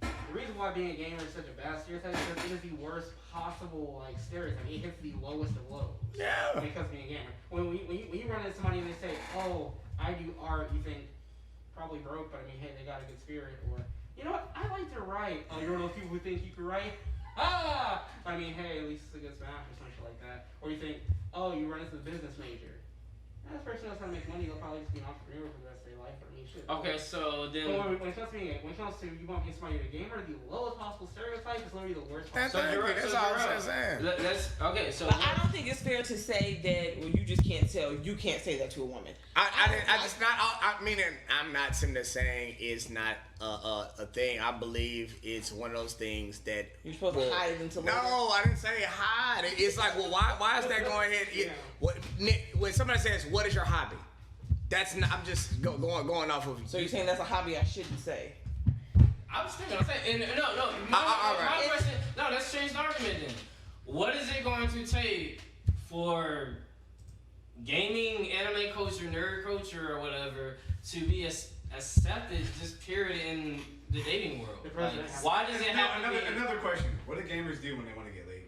The reason why being a gamer is such a bad stereotype is because it is the worst possible stereotype. It hits the lowest of lows. Yeah. When it comes to being a gamer. When you run into somebody and they say, "Oh, I do art," you think probably broke, but hey, they got a good spirit. Or you know what? I like to write. Oh, you're one of those people who think you can write. Hey, at least it's a good smash or something like that. Or you think, oh, you run into the business major. This person knows how to make money. They'll probably just be an entrepreneur for the rest of their life. Shit. Okay, so then when it comes to you want to be somebody a gamer, the lowest possible stereotype is literally the worst. That's all I'm saying. Okay, so but I don't think it's fair to say that you just can't tell. You can't say that to a woman. I'm not simply saying it's not a thing. I believe it's one of those things that you're supposed to hide it until. No, I didn't say hide. It's like, well, why is that going ahead? When somebody says, "What is your hobby?" That's not. I'm just going off of. So you're saying that's a hobby I shouldn't say? I was thinking. No. My question. No, let's change the argument then. What is it going to take for gaming, anime culture, nerd culture, or whatever to be accepted just period in the dating world? Like, why does it have to be? Another question. What do gamers do when they want to get laid?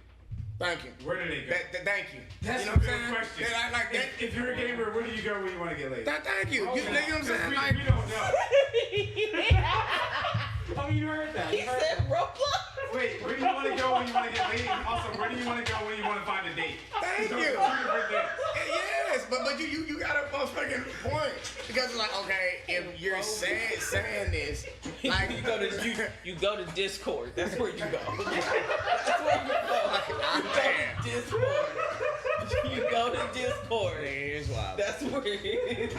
Thank you. Where do they go? Thank you. That's you know a what good I'm saying? question. I like that. If you're a gamer, where do you go when you want to get laid? Thank you. You know what I'm saying? Like, We don't know. Oh, you heard that. He You heard said that. Roblox. Wait, where do you want to go when you want to get laid? And also, where do you want to go when you want to find a date? Thank Those you. are two different things. Yes, but you got a motherfucking point because it's like, okay, if you're saying this, like You go to Discord. That's where you go. That's where you go. damn. Discord. You go to Discord. It's wild. That's where they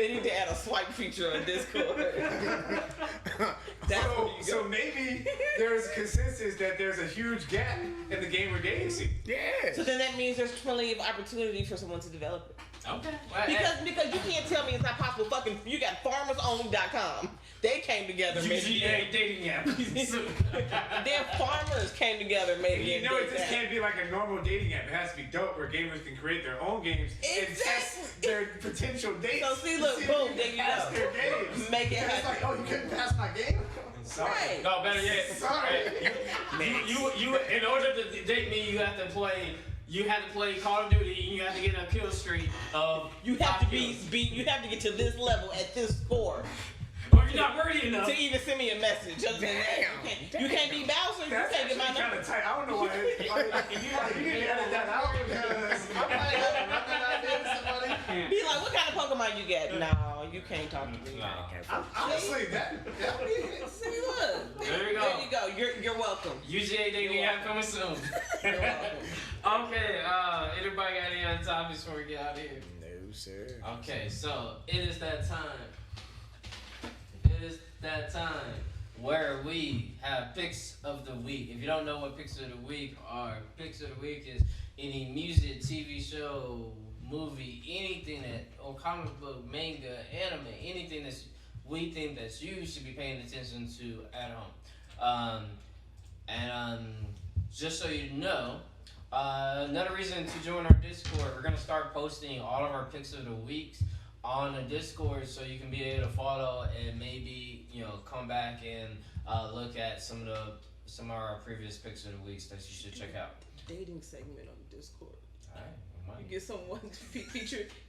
need to add a swipe feature on Discord. That's where you go. So maybe there's consensus that there's a huge gap in the gamer dating scene. Yes. So then that means there's plenty of opportunity for someone to develop it. Okay. Well, Because you can't tell me it's not possible. Fucking, you got farmersonly.com. They came together, made UGA dating app. Their farmers came together, made You it. know, it just can't be like a normal dating app. It has to be dope where gamers can create their own games and test their potential dates. So see, look, boom, there you Test go. their games. Make it It's happen. like, oh, you couldn't pass my game? Right. No, better yet. Sorry. You in order to date me, you have to play. You had to play Call of Duty, and you have to get a kill streak of. You have to 5 kills. you have to get to this level at this score Or you're not worthy enough. to even send me a message. Other than that, you can't be Bowser. You That's can't get my actually kind number. of tight. I don't know why. You need to edit that out because I might have to run that idea to somebody. Be like, what kind of Pokemon you get? No, you can't talk to me. Honestly, that would be it. See, look. There you go. There you go. You're welcome. UGA dating app coming soon. You're welcome. Okay. Anybody got any other topics before we get out of here? No, sir. Okay, so it is that time. It is that time where we have picks of the week. If you don't know what picks of the week are, picks of the week is any music, TV show, movie, anything that, or comic book, manga, anime, anything that we think that you should be paying attention to at home. Just so you know, another reason to join our Discord, we're gonna start posting all of our picks of the weeks on the Discord, so you can be able to follow and maybe come back and look at some of our previous picks of the weeks that you should check out. Dating segment on Discord. All right, You get someone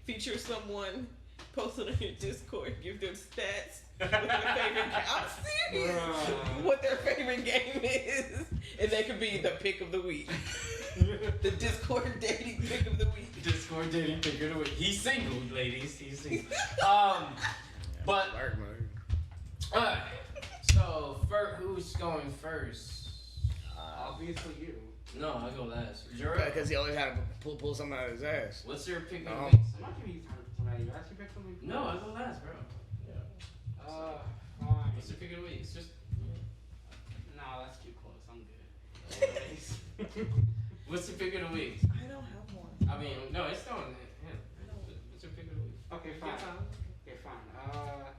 feature someone, post it on your Discord, give them stats. What their favorite I'm serious. What their favorite game is, and they could be the pick of the week. The Discord dating pick of the week. Discord dating pick of the week. He's single, ladies. He's single. But alright. So who's going first? Obviously you. No, I go last. Because he always had to pull something out of his ass. What's your pick of the No. week? I'm not giving you time for somebody. You actually pick something. No, I go last, bro. Fine. What's your pick of the week? It's just No, that's too close. I'm good. what's your pick of the week? I don't have one. I mean, no, it's still in him. What's your pick of the week? Okay, Take fine. your time. Okay, fine.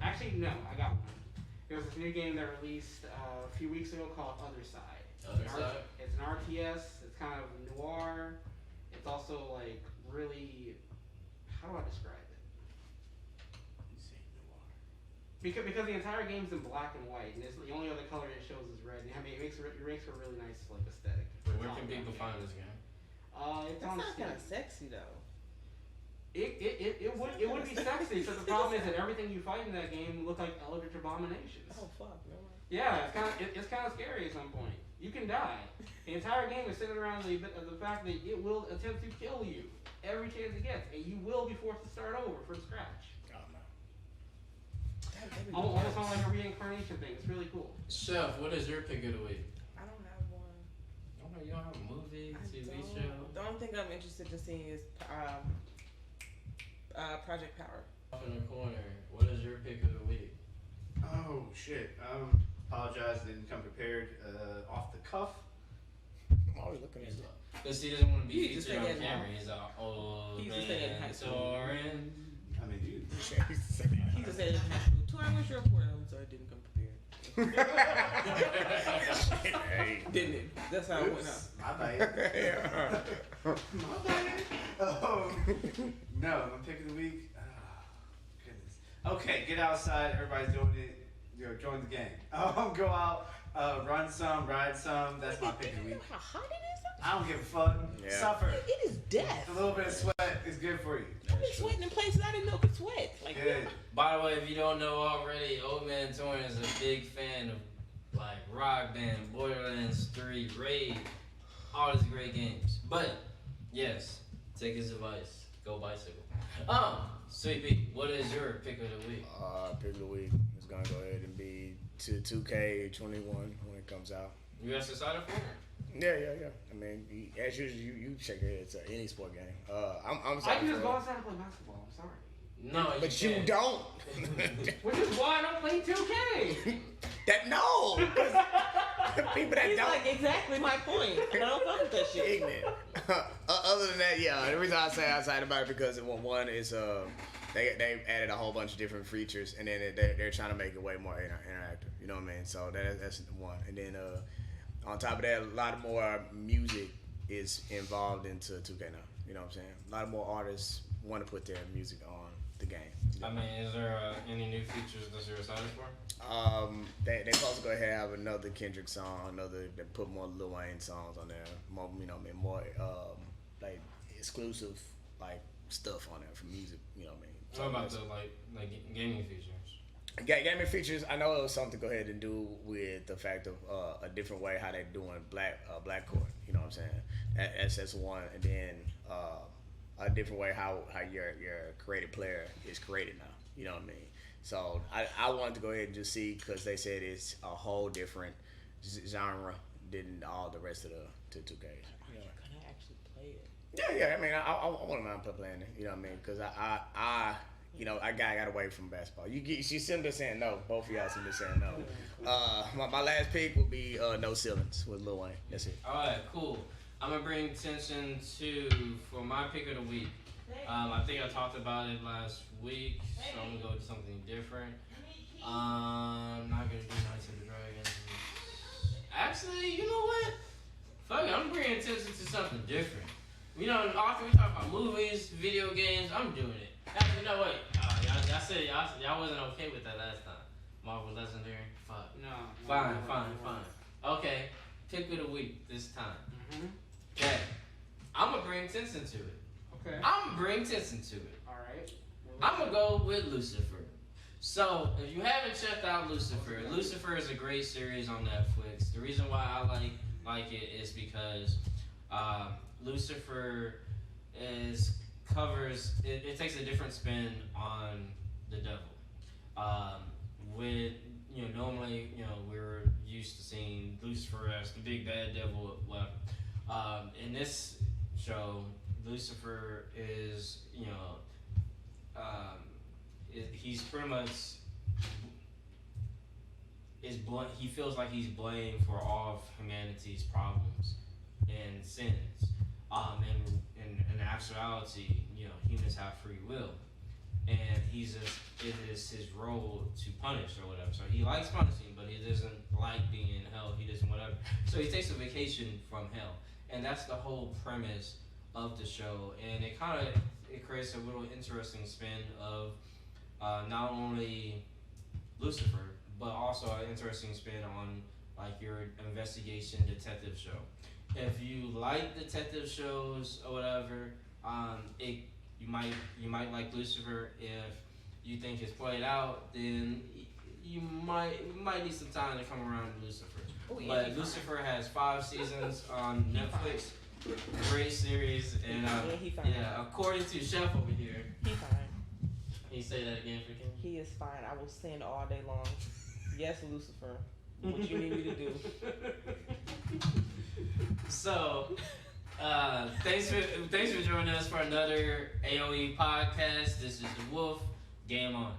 Actually, no, I got one. There's this new game that released a few weeks ago called Other Side. It's an RTS. It's kind of noir. It's also like really. How do I describe it? Because the entire game's in black and white, and the only other color it shows is red. And it makes for a really nice like aesthetic. Where can people find this game? It's That on sounds Steam. kind of sexy though. It would be sexy, but the problem is that everything you fight in that game look like eldritch abominations. Oh fuck, no. Yeah, it's kind of scary at some point. You can die. The entire game is centered around the fact that it will attempt to kill you every chance it gets, and you will be forced to start over from scratch. Almost like a reincarnation thing. It's really cool. Chef, what is your pick of the week? I don't have one. Okay, you don't have a movie, TV show? The only thing I'm interested in seeing is Project Power. Off in the corner, what is your pick of the week? Oh shit. Apologize, didn't come prepared. Off the cuff. I'm always looking at you. Because he doesn't want to be You just featured on say that now. camera. He's an old He used to say that in high man school. touring. I mean, dude. He just said in high school, Tori, what's your report? I'm sorry, I didn't come prepared. Hey. Didn't it? That's how it went out. My bad. Yeah. My bad. No, my pick of the week. Oh, goodness. Okay, get outside. Everybody's doing it. Join the gang. Go out, run some, ride some. That's my pick of the You know week. how hot it is? I don't give a fuck. Yeah. Suffer. It is death. A little bit of sweat is good for you. I've been sweating in places I didn't know could sweat. Like, Good. By the way, if you don't know already, Old Man Torn is a big fan of like Rock Band, Borderlands 3, Raid, all these great games. But yes, take his advice. Go bicycle. Sweet Pete, what is your pick of the week? Pick of the week is gonna go ahead and be 2K21 when it comes out. You guys excited for it? Yeah. I mean, as usual, you check it. It's any sport game. I'm I excited can just for go it. outside and play basketball. I'm sorry. No, But you can't. don't. Which is why I don't play 2K. That no. People that he's don't. like, exactly my point. I don't fuck with that shit. Ignorant. Other than that, yeah. The reason I say I'm excited about it because one is they added a whole bunch of different features and then they're trying to make it way more interactive. You know what I mean? So that's one. And then on top of that, a lot more music is involved into 2K now. You know what I'm saying? A lot more artists want to put their music on the game. I mean, is there any new features that you're excited for? They supposed to go ahead and have another Kendrick song, they put more Lil Wayne songs on there, more more like exclusive like stuff on there for music. You know what I mean? So What about the like gaming features? gaming features? I know it was something to go ahead and do with the fact of a different way how they're doing black court. You know what I'm saying? That's one, and then a different way how your created player is created now. You know what I mean? So I wanted to go ahead and just see because they said it's a whole different genre than all the rest of the 2Ks. Are you gonna actually play it? Yeah. I mean, I want to playing it. You know what I mean? Because I got away from basketball. You seem to be saying no. Both of y'all seem to be saying no. My last pick would be No Ceilings with Lil Wayne. That's it. All right, cool. I'm gonna bring attention to for my pick of the week. I think I talked about it last week, so I'm gonna go to something different. I'm not gonna do Knights of the Dragons. Actually, you know what? Fuck it, I'm bringing attention to something different. You know, often we talk about movies, video games. I'm doing it. Actually, no, wait. Y'all said y'all wasn't okay with that last time. Marvel Legendary. Fuck. No. Fine. Okay, pick of the week this time. Okay, I'm gonna bring attention to it. Okay. I'm gonna bring attention to it. All right. I'm gonna go with Lucifer. So, if you haven't checked out Lucifer, Lucifer is a great series on Netflix. The reason why I like it is because Lucifer covers it takes a different spin on the devil. With normally we're used to seeing Lucifer as the big bad devil, whatever. In this show, Lucifer is he's pretty much he feels like he's blamed for all of humanity's problems and sins. In actuality, humans have free will, and it is his role to punish or whatever. So he likes punishing, but he doesn't like being in hell. He doesn't whatever. So he takes a vacation from hell, and that's the whole premise of the show. And it creates a little interesting spin of not only Lucifer, but also an interesting spin on like your investigation detective show. If you like detective shows or whatever, you might like Lucifer. If you think it's played out, then you might need some time to come around to Lucifer. Oh, yeah, But Lucifer has 5 seasons on Netflix. Great series, and he fine. according to Chef over here, He fine. can you say that again for Kim? He is fine. I will sing all day long. Yes, Lucifer. What you need me to do? So, thanks for joining us for another AOE podcast. This is the Wolf. Game on.